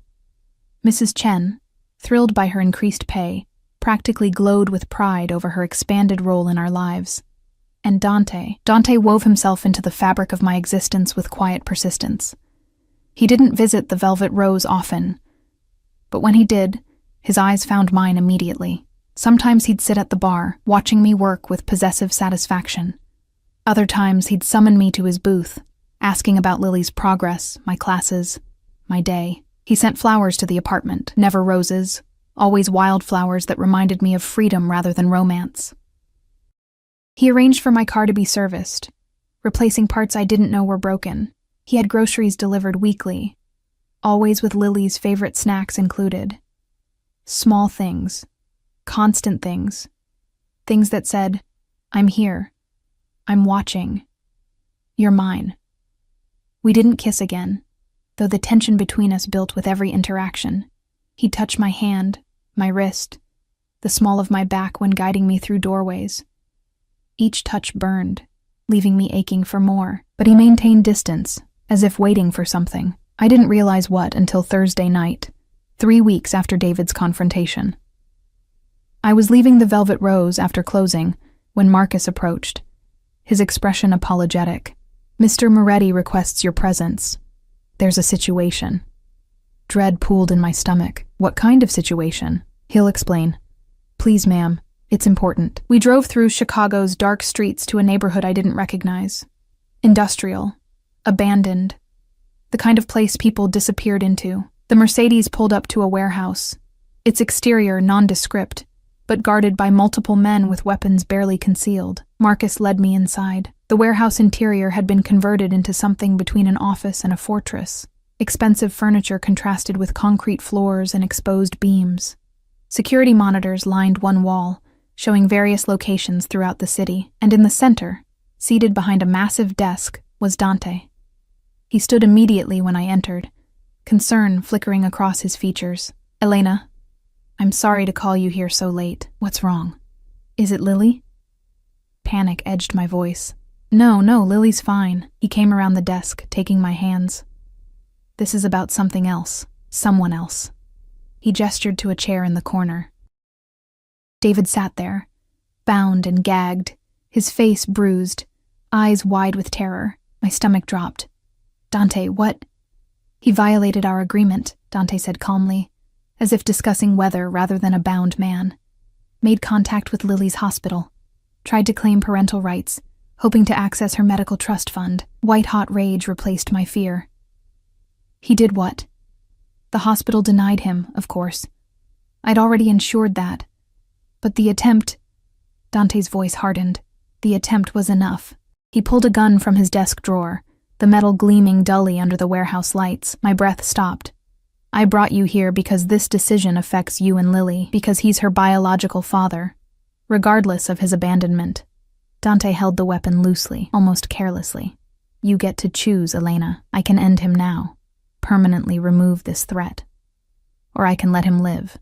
Mrs. Chen, thrilled by her increased pay, practically glowed with pride over her expanded role in our lives. And Dante wove himself into the fabric of my existence with quiet persistence. He didn't visit the Velvet Rose often, but when he did, his eyes found mine immediately. Sometimes he'd sit at the bar, watching me work with possessive satisfaction. Other times he'd summon me to his booth, asking about Lily's progress, my classes, my day. He sent flowers to the apartment, never roses, always wildflowers that reminded me of freedom rather than romance. He arranged for my car to be serviced, replacing parts I didn't know were broken. He had groceries delivered weekly, always with Lily's favorite snacks included. Small things, constant things, things that said, I'm here, I'm watching, you're mine. We didn't kiss again, though the tension between us built with every interaction. He'd touch my hand, my wrist, the small of my back when guiding me through doorways. Each touch burned, leaving me aching for more, but he maintained distance, as if waiting for something. I didn't realize what until Thursday night, 3 weeks after David's confrontation. I was leaving the Velvet Rose after closing when Marcus approached, his expression apologetic. Mr. Moretti requests your presence. There's a situation. Dread pooled in my stomach. What kind of situation? He'll explain. Please, ma'am, it's important. We drove through Chicago's dark streets to a neighborhood I didn't recognize. Industrial. Abandoned. The kind of place people disappeared into. The Mercedes pulled up to a warehouse, its exterior nondescript, but guarded by multiple men with weapons barely concealed. Marcus led me inside. The warehouse interior had been converted into something between an office and a fortress. Expensive furniture contrasted with concrete floors and exposed beams. Security monitors lined one wall, showing various locations throughout the city, and in the center, seated behind a massive desk, was Dante. He stood immediately when I entered, concern flickering across his features. Elena, I'm sorry to call you here so late. What's wrong? Is it Lily? Panic edged my voice. No, Lily's fine. He came around the desk, taking my hands. This is about something else. Someone else. He gestured to a chair in the corner. David sat there, bound and gagged, his face bruised, eyes wide with terror. My stomach dropped. Dante, what? He violated our agreement, Dante said calmly, as if discussing weather rather than a bound man. Made contact with Lily's hospital. Tried to claim parental rights, hoping to access her medical trust fund. White-hot rage replaced my fear. He did what? The hospital denied him, of course. I'd already ensured that. But the attempt... Dante's voice hardened. The attempt was enough. He pulled a gun from his desk drawer, the metal gleaming dully under the warehouse lights. My breath stopped. I brought you here because this decision affects you and Lily, because he's her biological father, regardless of his abandonment. Dante held the weapon loosely, almost carelessly. You get to choose, Elena. I can end him now, permanently remove this threat. Or I can let him live,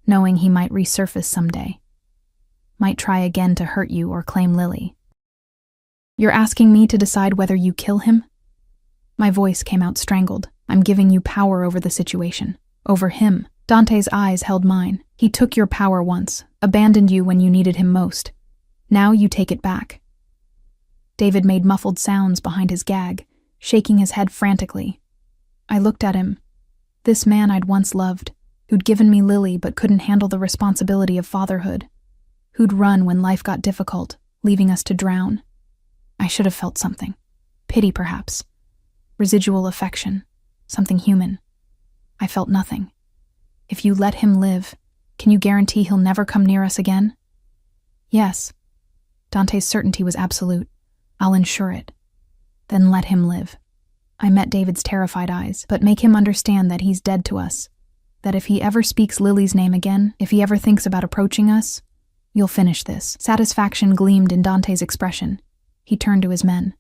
knowing he might resurface someday. Might try again to hurt you or claim Lily. You're asking me to decide whether you kill him? My voice came out strangled. I'm giving you power over the situation. Over him. Dante's eyes held mine. He took your power once, abandoned you when you needed him most. Now you take it back. David made muffled sounds behind his gag, shaking his head frantically. I looked at him. This man I'd once loved, who'd given me Lily but couldn't handle the responsibility of fatherhood. Who'd run when life got difficult, leaving us to drown. I should have felt something. Pity, perhaps. Residual affection. Something human. I felt nothing. If you let him live, can you guarantee he'll never come near us again? Yes. Dante's certainty was absolute. I'll ensure it. Then let him live. I met David's terrified eyes, but make him understand that he's dead to us. That if he ever speaks Lily's name again, if he ever thinks about approaching us, you'll finish this. Satisfaction gleamed in Dante's expression. He turned to his men.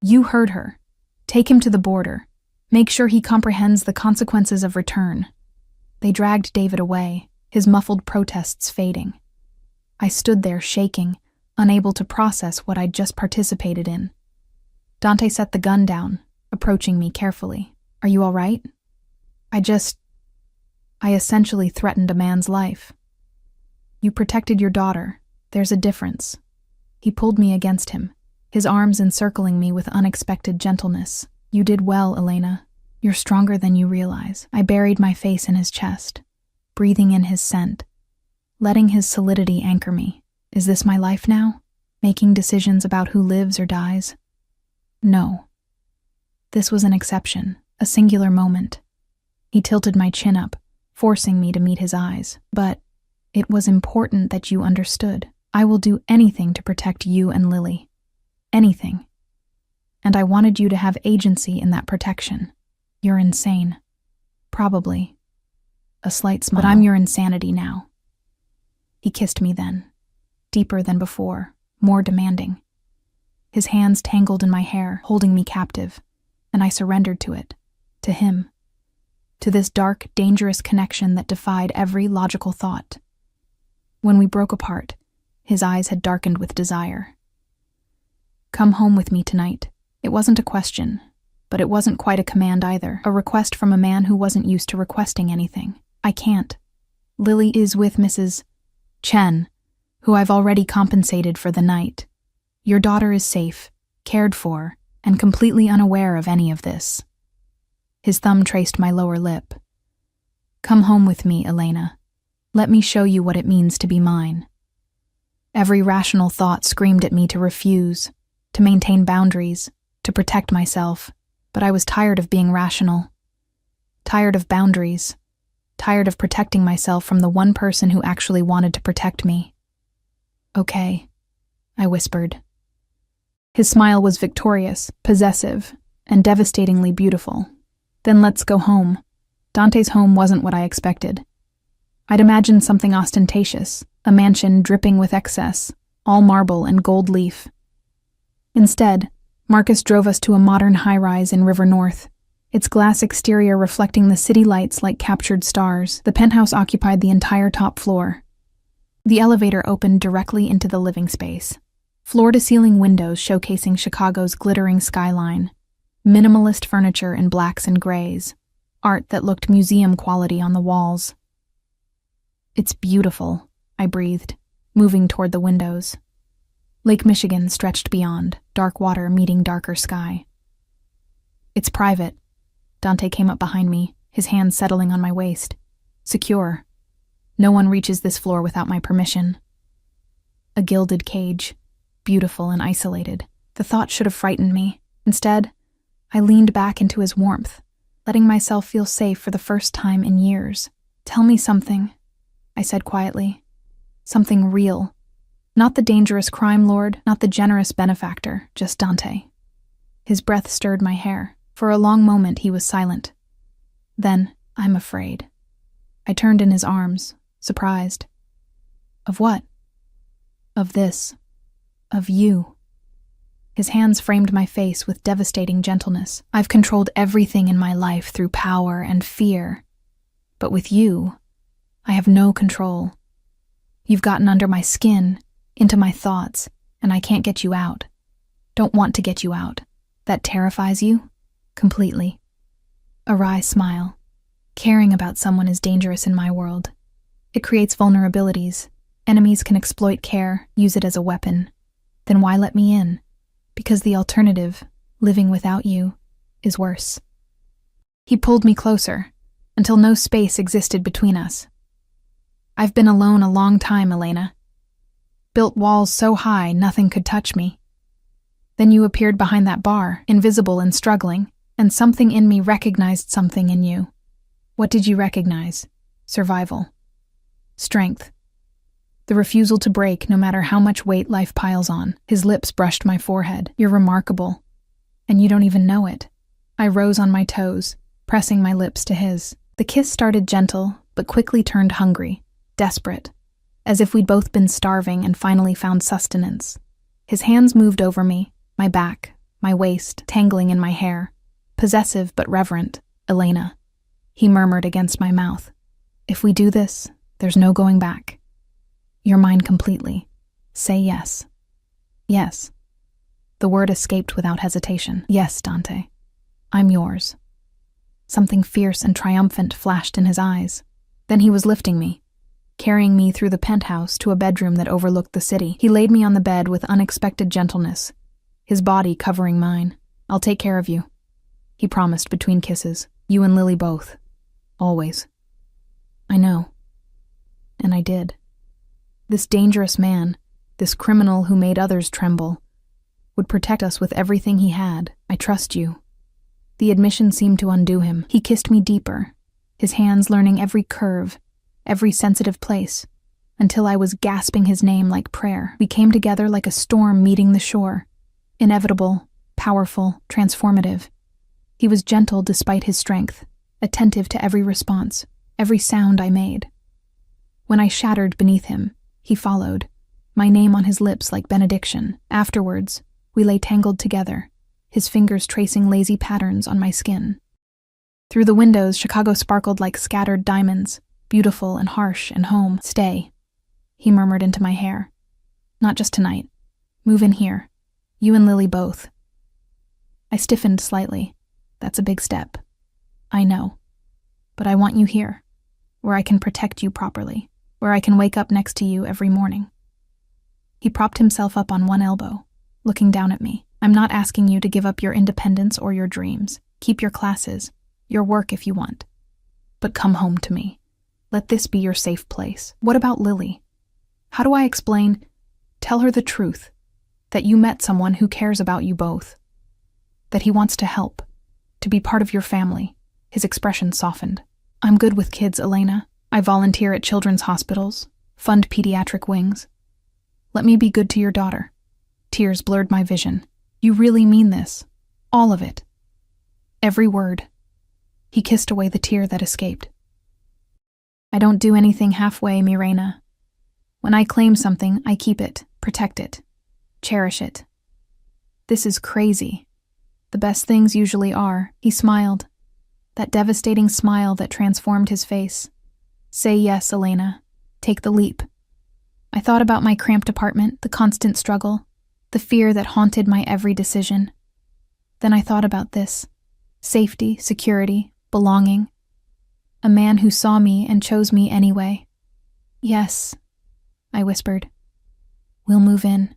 You heard her. Take him to the border. Make sure he comprehends the consequences of return. They dragged David away, his muffled protests fading. I stood there shaking, unable to process what I'd just participated in. Dante set the gun down, approaching me carefully. Are you all right? I essentially threatened a man's life. You protected your daughter. There's a difference. He pulled me against him, his arms encircling me with unexpected gentleness. You did well, Elena. You're stronger than you realize. I buried my face in his chest, breathing in his scent, letting his solidity anchor me. Is this my life now? Making decisions about who lives or dies? No. This was an exception, a singular moment. He tilted my chin up, forcing me to meet his eyes. But it was important that you understood. I will do anything to protect you and Lily. Anything. And I wanted you to have agency in that protection. You're insane. Probably. a slight smile. But I'm your insanity now. He kissed me then, deeper than before, more demanding. His hands tangled in my hair, holding me captive, and I surrendered to it, to him, to this dark, dangerous connection that defied every logical thought. When we broke apart, his eyes had darkened with desire. Come home with me tonight. It wasn't a question, but it wasn't quite a command either, a request from a man who wasn't used to requesting anything. I can't. Lily is with Mrs. Chen, who I've already compensated for the night. Your daughter is safe, cared for, and completely unaware of any of this. His thumb traced my lower lip. Come home with me, Elena. Let me show you what it means to be mine. Every rational thought screamed at me to refuse, to maintain boundaries, to protect myself, but I was tired of being rational. Tired of boundaries. Tired of protecting myself from the one person who actually wanted to protect me. Okay, I whispered. His smile was victorious, possessive, and devastatingly beautiful. Then let's go home. Dante's home wasn't what I expected. I'd imagined something ostentatious, a mansion dripping with excess, all marble and gold leaf. Instead, Marcus drove us to a modern high-rise in River North, its glass exterior reflecting the city lights like captured stars. The penthouse occupied the entire top floor. The elevator opened directly into the living space. Floor-to-ceiling windows showcasing Chicago's glittering skyline. Minimalist furniture in blacks and grays. Art that looked museum quality on the walls. It's beautiful, I breathed, moving toward the windows. Lake Michigan stretched beyond, dark water meeting darker sky. It's private. Dante came up behind me, his hands settling on my waist. Secure. No one reaches this floor without my permission. A gilded cage, beautiful and isolated. The thought should have frightened me. Instead, I leaned back into his warmth, letting myself feel safe for the first time in years. Tell me something, I said quietly. Something real. Not the dangerous crime lord, not the generous benefactor, just Dante. His breath stirred my hair. For a long moment he was silent. Then, I'm afraid. I turned in his arms, surprised. Of what? Of this. Of you. His hands framed my face with devastating gentleness. I've controlled everything in my life through power and fear. But with you, I have no control. You've gotten under my skin, into my thoughts, and I can't get you out. Don't want to get you out. That terrifies you? Completely. A wry smile. Caring about someone is dangerous in my world. It creates vulnerabilities. Enemies can exploit care, use it as a weapon. Then why let me in? Because the alternative, living without you, is worse. He pulled me closer, until no space existed between us. I've been alone a long time, Elena. Built walls so high nothing could touch me. Then you appeared behind that bar, invisible and struggling, and something in me recognized something in you. What did you recognize? Survival. Strength. The refusal to break no matter how much weight life piles on. His lips brushed my forehead. You're remarkable. And you don't even know it. I rose on my toes, pressing my lips to his. The kiss started gentle, but quickly turned hungry, desperate, as if we'd both been starving and finally found sustenance. His hands moved over me, my back, my waist, tangling in my hair. Possessive but reverent. Elena. He murmured against my mouth. If we do this, there's no going back. You're mine completely. Say yes. Yes. The word escaped without hesitation. Yes, Dante. I'm yours. Something fierce and triumphant flashed in his eyes. Then he was lifting me, carrying me through the penthouse to a bedroom that overlooked the city. He laid me on the bed with unexpected gentleness, his body covering mine. I'll take care of you, he promised between kisses. You and Lily both. Always. I know. And I did. This dangerous man, this criminal who made others tremble, would protect us with everything he had. I trust you. The admission seemed to undo him. He kissed me deeper, his hands learning every curve, every sensitive place, until I was gasping his name like prayer. We came together like a storm meeting the shore. Inevitable, powerful, transformative. He was gentle despite his strength, attentive to every response, every sound I made. When I shattered beneath him, he followed, my name on his lips like benediction. Afterwards, we lay tangled together, his fingers tracing lazy patterns on my skin. Through the windows, Chicago sparkled like scattered diamonds, beautiful and harsh and home. Stay, he murmured into my hair. Not just tonight. Move in here. You and Lily both. I stiffened slightly. That's a big step. I know. But I want you here, where I can protect you properly, where I can wake up next to you every morning. He propped himself up on one elbow, looking down at me. I'm not asking you to give up your independence or your dreams. Keep your classes, your work if you want. But come home to me. Let this be your safe place. What about Lily? How do I explain? Tell her the truth, that you met someone who cares about you both, that he wants to help, to be part of your family. His expression softened. I'm good with kids, Elena. I volunteer at children's hospitals, fund pediatric wings. Let me be good to your daughter. Tears blurred my vision. You really mean this? All of it? Every word. He kissed away the tear that escaped. I don't do anything halfway, Mirena. When I claim something, I keep it, protect it, cherish it. This is crazy. The best things usually are. He smiled. That devastating smile that transformed his face. Say yes, Elena. Take the leap. I thought about my cramped apartment, the constant struggle, the fear that haunted my every decision. Then I thought about this. Safety, security, belonging. A man who saw me and chose me anyway. Yes, I whispered. We'll move in.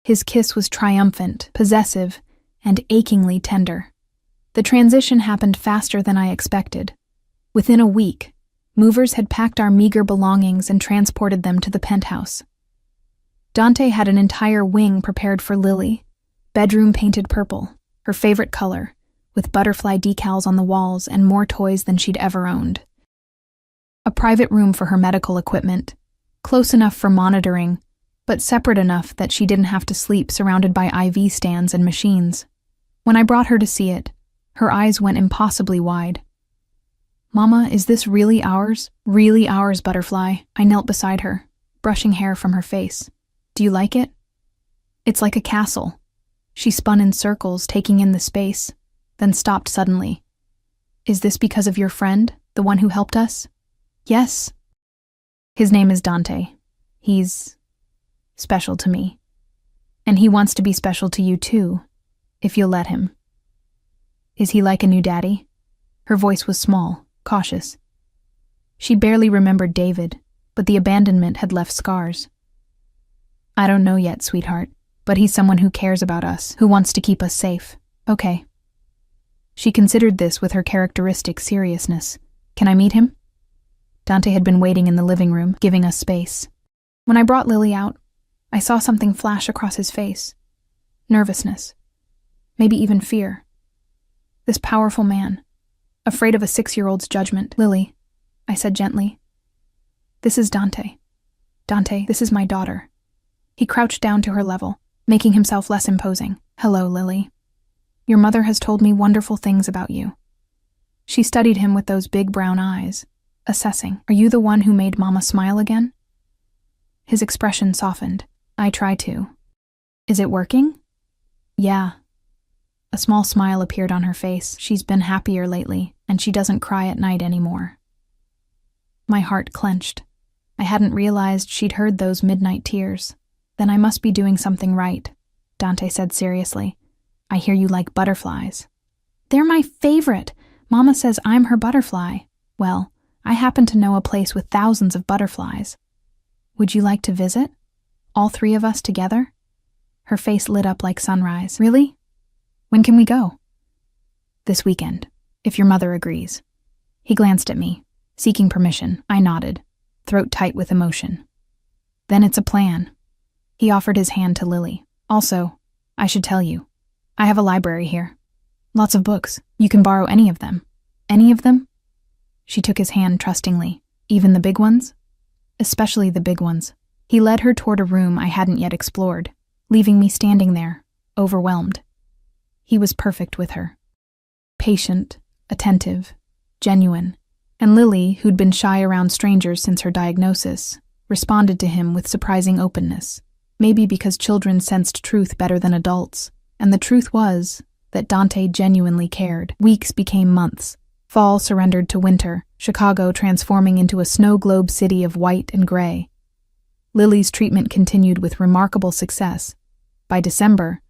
His kiss was triumphant, possessive, and achingly tender. The transition happened faster than I expected. Within a week, movers had packed our meager belongings and transported them to the penthouse. Dante had an entire wing prepared for Lily, bedroom painted purple, her favorite color, with butterfly decals on the walls and more toys than she'd ever owned. A private room for her medical equipment, close enough for monitoring, but separate enough that she didn't have to sleep surrounded by IV stands and machines. When I brought her to see it, her eyes went impossibly wide. Mama, is this really ours? Really ours, Butterfly? I knelt beside her, brushing hair from her face. Do you like it? It's like a castle. She spun in circles, taking in the space, then stopped suddenly. Is this because of your friend, the one who helped us? Yes. His name is Dante. He's special to me. And he wants to be special to you too, if you'll let him. Is he like a new daddy? Her voice was small, cautious. She barely remembered David, but the abandonment had left scars. I don't know yet, sweetheart, but he's someone who cares about us, who wants to keep us safe. Okay. She considered this with her characteristic seriousness. Can I meet him? Dante had been waiting in the living room, giving us space. When I brought Lily out, I saw something flash across his face. Nervousness. Maybe even fear. This powerful man, afraid of a 6-year-old's judgment. Lily, I said gently. This is Dante. Dante, this is my daughter. He crouched down to her level, making himself less imposing. Hello, Lily. Your mother has told me wonderful things about you. She studied him with those big brown eyes, assessing. Are you the one who made Mama smile again? His expression softened. I try to. Is it working? Yeah. A small smile appeared on her face. She's been happier lately, and she doesn't cry at night anymore. My heart clenched. I hadn't realized she'd heard those midnight tears. Then I must be doing something right, Dante said seriously. I hear you like butterflies. They're my favorite. Mama says I'm her butterfly. Well, I happen to know a place with thousands of butterflies. Would you like to visit? All 3 of us together? Her face lit up like sunrise. Really? When can we go? This weekend, if your mother agrees. He glanced at me, seeking permission. I nodded, throat tight with emotion. Then it's a plan. He offered his hand to Lily. Also, I should tell you, I have a library here. Lots of books. You can borrow any of them. Any of them? She took his hand trustingly. Even the big ones? Especially the big ones. He led her toward a room I hadn't yet explored, leaving me standing there, overwhelmed. He was perfect with her. Patient, attentive, genuine, And Lily, who'd been shy around strangers since her diagnosis, responded to him with surprising openness, maybe because children sensed truth better than adults. And the truth was that Dante genuinely cared. Weeks became months. Fall surrendered to winter, Chicago transforming into a snow globe city of white and gray. Lily's treatment continued with remarkable success. By December,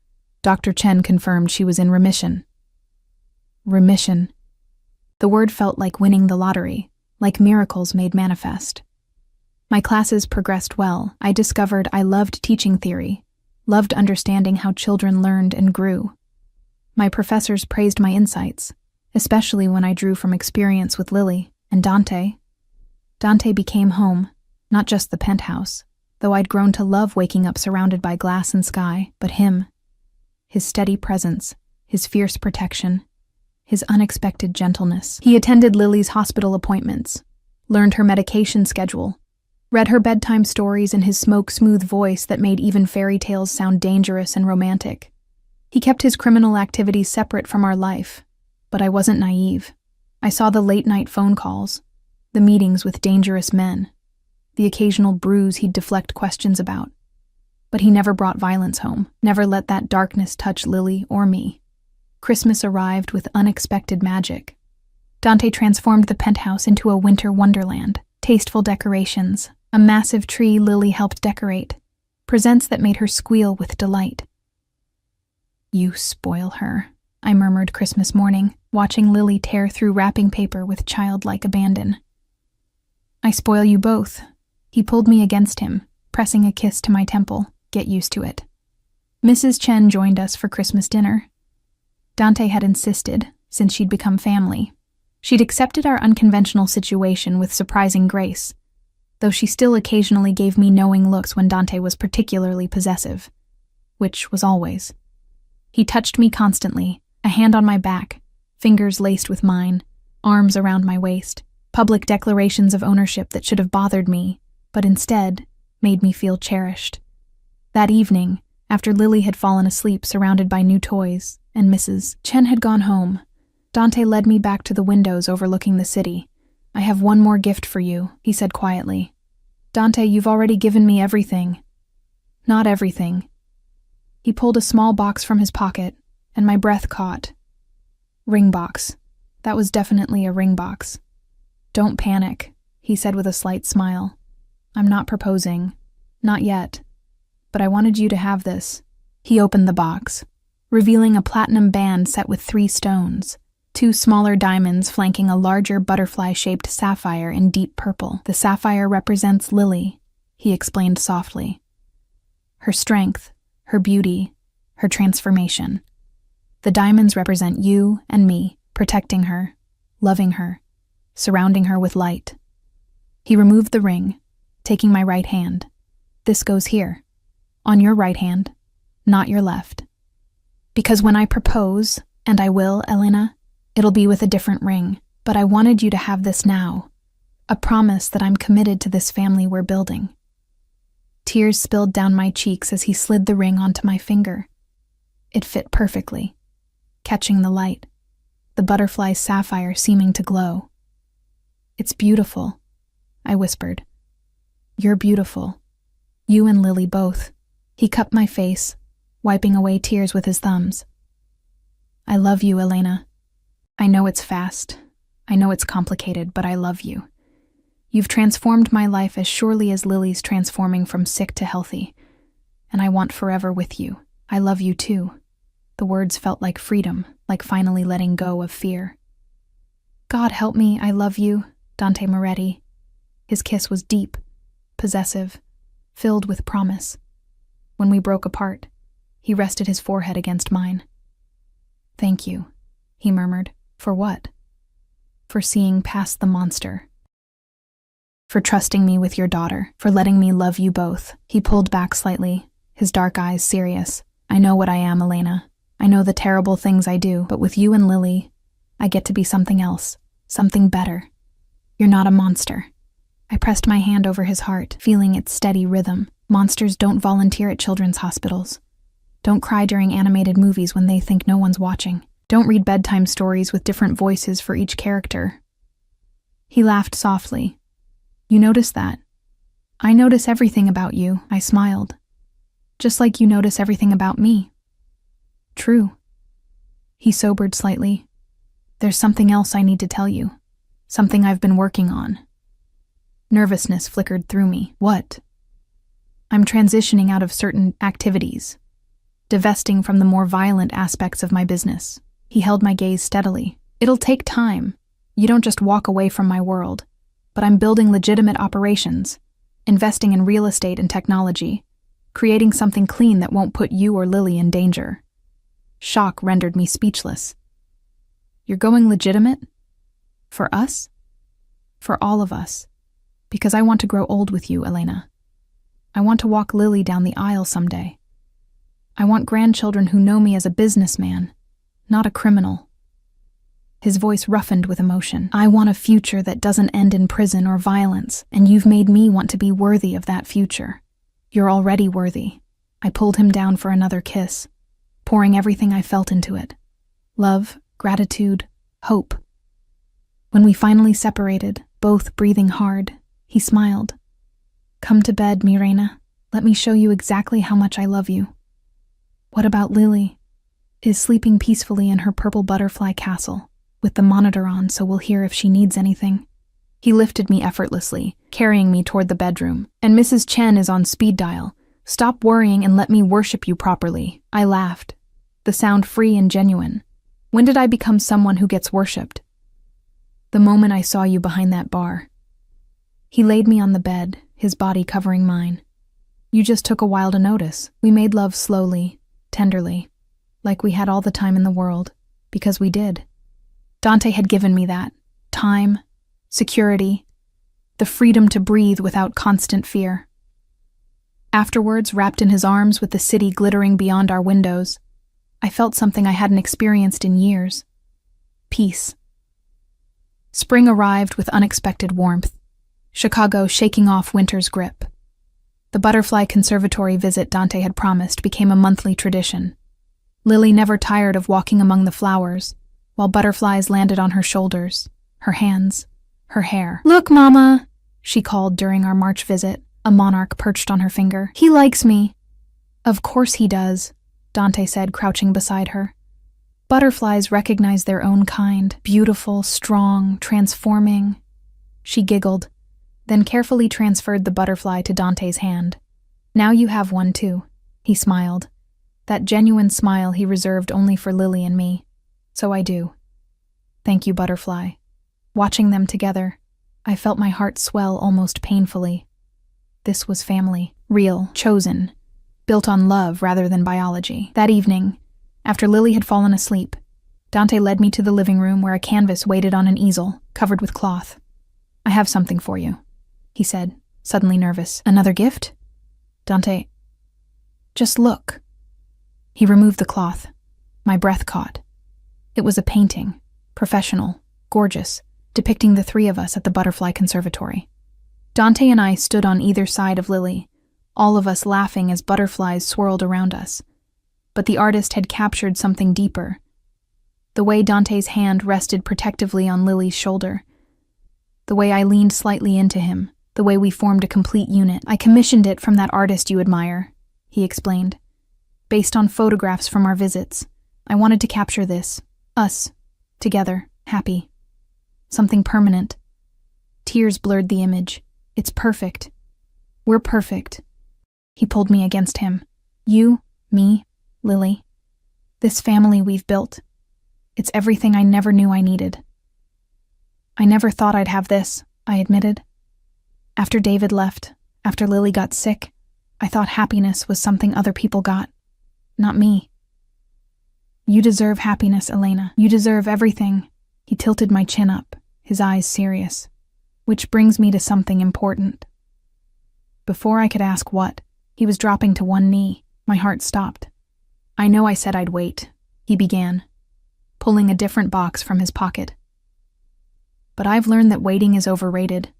Dr. Chen confirmed she was in remission. Remission. The word felt like winning the lottery, like miracles made manifest. My classes progressed well. I discovered I loved teaching theory, loved understanding how children learned and grew. My professors praised my insights, especially when I drew from experience with Lily and Dante. Dante became home, not just the penthouse, though I'd grown to love waking up surrounded by glass and sky, but him. His steady presence, his fierce protection, his unexpected gentleness. He attended Lily's hospital appointments, learned her medication schedule, read her bedtime stories in his smoke-smooth voice that made even fairy tales sound dangerous and romantic. He kept his criminal activities separate from our life, but I wasn't naive. I saw the late-night phone calls, the meetings with dangerous men, the occasional bruise he'd deflect questions about. But he never brought violence home, never let that darkness touch Lily or me. Christmas arrived with unexpected magic. Dante transformed the penthouse into a winter wonderland. Tasteful decorations, a massive tree Lily helped decorate, presents that made her squeal with delight. "You spoil her," I murmured Christmas morning, watching Lily tear through wrapping paper with childlike abandon. "I spoil you both." He pulled me against him, pressing a kiss to my temple. "Get used to it." Mrs. Chen joined us for Christmas dinner. Dante had insisted, since she'd become family. She'd accepted our unconventional situation with surprising grace, though she still occasionally gave me knowing looks when Dante was particularly possessive, which was always. He touched me constantly, a hand on my back, fingers laced with mine, arms around my waist, public declarations of ownership that should have bothered me, but instead made me feel cherished. That evening, after Lily had fallen asleep surrounded by new toys and Mrs. Chen had gone home, Dante led me back to the windows overlooking the city. "I have one more gift for you," he said quietly. "Dante, you've already given me everything." "Not everything." He pulled a small box from his pocket, and my breath caught. Ring box. That was definitely a ring box. "Don't panic," he said with a slight smile. "I'm not proposing. Not yet. But I wanted you to have this." He opened the box, revealing a platinum band set with 3 stones, 2 smaller diamonds flanking a larger butterfly-shaped sapphire in deep purple. "The sapphire represents Lily," he explained softly. "Her strength, her beauty, her transformation. The diamonds represent you and me, protecting her, loving her, surrounding her with light." He removed the ring, taking my right hand. "This goes here, on your right hand, not your left. Because when I propose, and I will, Elena, it'll be with a different ring, but I wanted you to have this now, a promise that I'm committed to this family we're building." Tears spilled down my cheeks as he slid the ring onto my finger. It fit perfectly, catching the light, the butterfly sapphire seeming to glow. "It's beautiful," I whispered. "You're beautiful. You and Lily both." He cupped my face, wiping away tears with his thumbs. "I love you, Elena. I know it's fast. I know it's complicated, but I love you. You've transformed my life as surely as Lily's transforming from sick to healthy, and I want forever with you. I love you too." The words felt like freedom, like finally letting go of fear. "God help me, I love you, Dante Moretti." His kiss was deep, possessive, filled with promise. When we broke apart, he rested his forehead against mine. "Thank you," he murmured. "For what?" "For seeing past the monster. For trusting me with your daughter. For letting me love you both." He pulled back slightly, his dark eyes serious. "I know what I am, Elena. I know the terrible things I do, but with you and Lily, I get to be something else, something better. You're not a monster." I pressed my hand over his heart, feeling its steady rhythm. Monsters don't volunteer at children's hospitals. Don't cry during animated movies when they think no one's watching. Don't read bedtime stories with different voices for each character. He laughed softly. You notice that? I notice everything about you, I smiled. Just like you notice everything about me. True. He sobered slightly. There's something else I need to tell you. Something I've been working on. Nervousness flickered through me. What? I'm transitioning out of certain activities, divesting from the more violent aspects of my business. He held my gaze steadily. It'll take time. You don't just walk away from my world. But I'm building legitimate operations, investing in real estate and technology, creating something clean that won't put you or Lily in danger. Shock rendered me speechless. You're going legitimate? For us? For all of us. Because I want to grow old with you, Elena. I want to walk Lily down the aisle someday. I want grandchildren who know me as a businessman, not a criminal. His voice roughened with emotion. I want a future that doesn't end in prison or violence, and you've made me want to be worthy of that future. You're already worthy. I pulled him down for another kiss, pouring everything I felt into it. Love, gratitude, hope. When we finally separated, both breathing hard, he smiled. Come to bed, mi reina. Let me show you exactly how much I love you. What about Lily? Is sleeping peacefully in her purple butterfly castle, with the monitor on so we'll hear if she needs anything. He lifted me effortlessly, carrying me toward the bedroom. And Mrs. Chen is on speed dial. Stop worrying and let me worship you properly. I laughed, the sound free and genuine. When did I become someone who gets worshipped? The moment I saw you behind that bar. He laid me on the bed, his body covering mine. You just took a while to notice. We made love slowly, tenderly, like we had all the time in the world, because we did. Dante had given me that. Time, security, the freedom to breathe without constant fear. Afterwards, wrapped in his arms with the city glittering beyond our windows, I felt something I hadn't experienced in years. Peace. Spring arrived with unexpected warmth, Chicago shaking off winter's grip. The butterfly conservatory visit Dante had promised became a monthly tradition. Lily never tired of walking among the flowers, while butterflies landed on her shoulders, her hands, her hair. Look, Mama, she called during our March visit, a monarch perched on her finger. He likes me. Of course he does, Dante said, crouching beside her. Butterflies recognize their own kind, beautiful, strong, transforming. She giggled, then carefully transferred the butterfly to Dante's hand. Now you have one too, he smiled. That genuine smile he reserved only for Lily and me. So I do. Thank you, butterfly. Watching them together, I felt my heart swell almost painfully. This was family, real, chosen, built on love rather than biology. That evening, after Lily had fallen asleep, Dante led me to the living room where a canvas waited on an easel, covered with cloth. I have something for you, he said, suddenly nervous. Another gift? Dante, just look. He removed the cloth. My breath caught. It was a painting, professional, gorgeous, depicting the three of us at the butterfly conservatory. Dante and I stood on either side of Lily, all of us laughing as butterflies swirled around us. But the artist had captured something deeper. The way Dante's hand rested protectively on Lily's shoulder. The way I leaned slightly into him. The way we formed a complete unit. I commissioned it from that artist you admire, he explained. Based on photographs from our visits, I wanted to capture this. Us. Together. Happy. Something permanent. Tears blurred the image. It's perfect. We're perfect. He pulled me against him. You, me, Lily. This family we've built. It's everything I never knew I needed. I never thought I'd have this, I admitted. After David left, after Lily got sick, I thought happiness was something other people got. Not me. You deserve happiness, Elena. You deserve everything. He tilted my chin up, his eyes serious. Which brings me to something important. Before I could ask what, he was dropping to one knee. My heart stopped. I know I said I'd wait, he began, pulling a different box from his pocket. But I've learned that waiting is overrated.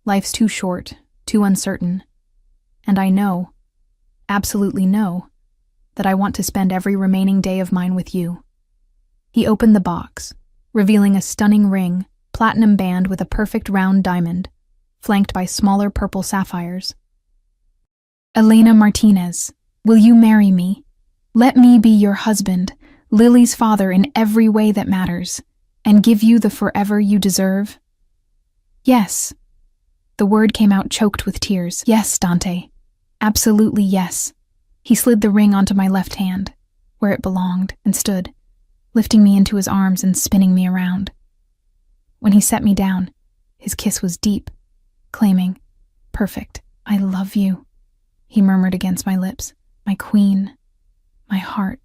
Life's too short, too uncertain. And I know, absolutely know, that I want to spend every remaining day of mine with you. He opened the box, revealing a stunning ring platinum band with a perfect round diamond, flanked by smaller purple sapphires. Elena Martinez, will you marry me? Let me be your husband, Lily's father in every way that matters, and give you the forever you deserve? Yes. The word came out choked with tears. Yes, Dante. Absolutely yes. He slid the ring onto my left hand, where it belonged, and stood, lifting me into his arms and spinning me around. When he set me down, his kiss was deep, claiming, "Perfect, I love you," he murmured against my lips. "My queen, my heart,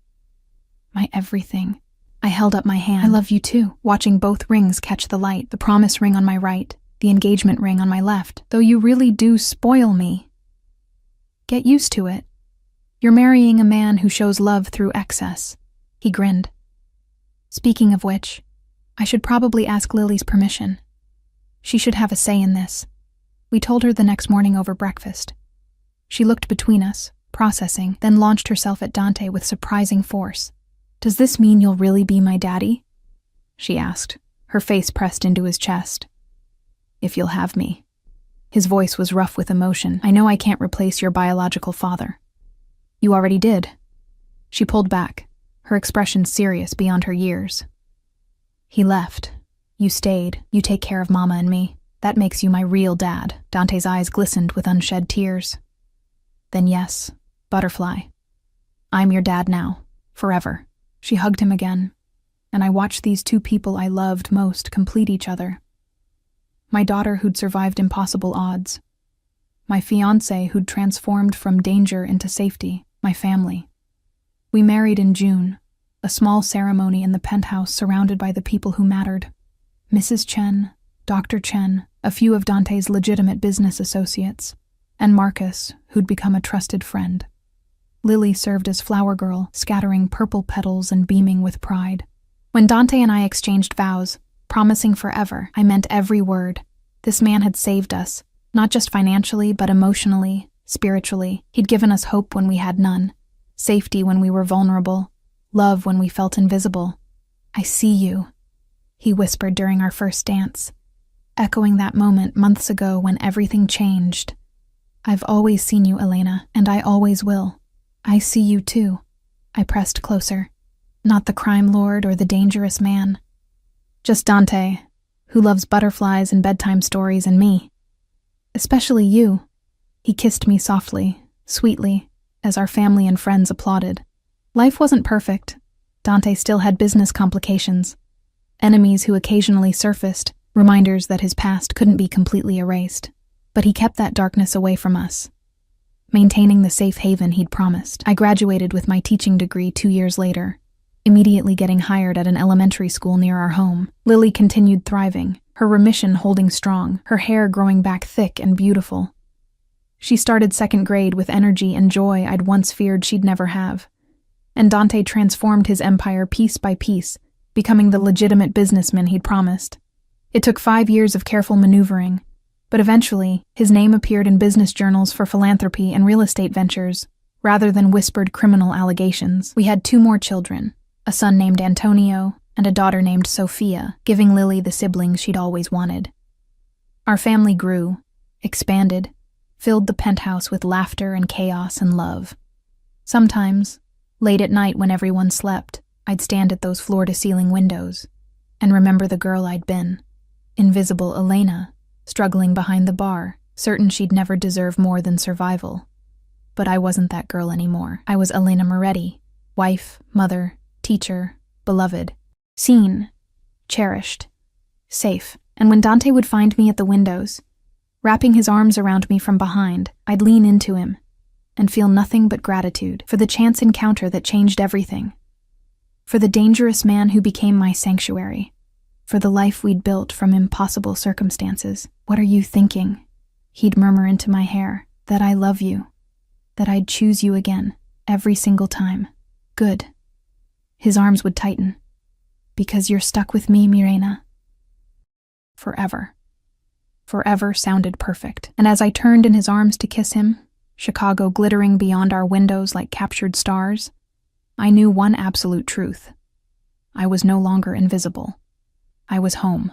my everything." I held up my hand. "I love you too," watching both rings catch the light, the promise ring on my right, the engagement ring on my left. "Though you really do spoil me." "Get used to it. You're marrying a man who shows love through excess." He grinned. "Speaking of which, I should probably ask Lily's permission. She should have a say in this." We told her the next morning over breakfast. She looked between us, processing, then launched herself at Dante with surprising force. "Does this mean you'll really be my daddy?" she asked, her face pressed into his chest. "If you'll have me." His voice was rough with emotion. "I know I can't replace your biological father." "You already did." She pulled back, her expression serious beyond her years. "He left. You stayed. You take care of Mama and me. That makes you my real dad." Dante's eyes glistened with unshed tears. "Then yes, Butterfly. I'm your dad now, forever." She hugged him again, and I watched these two people I loved most complete each other. My daughter who'd survived impossible odds. My fiancé who'd transformed from danger into safety. My family. We married in June, a small ceremony in the penthouse surrounded by the people who mattered. Mrs. Chen, Dr. Chen, a few of Dante's legitimate business associates, and Marcus, who'd become a trusted friend. Lily served as flower girl, scattering purple petals and beaming with pride. When Dante and I exchanged vows, promising forever, I meant every word. This man had saved us, not just financially, but emotionally, spiritually. He'd given us hope when we had none, safety when we were vulnerable, love when we felt invisible. "I see you," he whispered during our first dance, echoing that moment months ago when everything changed. "I've always seen you, Elena, and I always will." "I see you too." I pressed closer. Not the crime lord or the dangerous man. Just Dante, who loves butterflies and bedtime stories, and me. Especially you. He kissed me softly, sweetly, as our family and friends applauded. Life wasn't perfect. Dante still had business complications. Enemies who occasionally surfaced, reminders that his past couldn't be completely erased. But he kept that darkness away from us, maintaining the safe haven he'd promised. I graduated with my teaching degree 2 years later, immediately getting hired at an elementary school near our home. Lily continued thriving, her remission holding strong, her hair growing back thick and beautiful. She started second grade with energy and joy I'd once feared she'd never have. And Dante transformed his empire piece by piece, becoming the legitimate businessman he'd promised. It took 5 years of careful maneuvering, but eventually, his name appeared in business journals for philanthropy and real estate ventures, rather than whispered criminal allegations. We had 2 more children, a son named Antonio and a daughter named Sophia, giving Lily the siblings she'd always wanted. Our family grew, expanded, filled the penthouse with laughter and chaos and love. Sometimes, late at night when everyone slept, I'd stand at those floor-to-ceiling windows and remember the girl I'd been, invisible Elena, struggling behind the bar, certain she'd never deserve more than survival. But I wasn't that girl anymore. I was Elena Moretti, wife, mother, teacher, beloved, seen, cherished, safe. And when Dante would find me at the windows, wrapping his arms around me from behind, I'd lean into him and feel nothing but gratitude for the chance encounter that changed everything, for the dangerous man who became my sanctuary, for the life we'd built from impossible circumstances. "What are you thinking?" He'd murmur into my hair. "That I love you. That I'd choose you again, every single time." "Good." His arms would tighten. "Because you're stuck with me, Mirena." Forever. Forever sounded perfect. And as I turned in his arms to kiss him, Chicago glittering beyond our windows like captured stars, I knew one absolute truth. I was no longer invisible. I was home.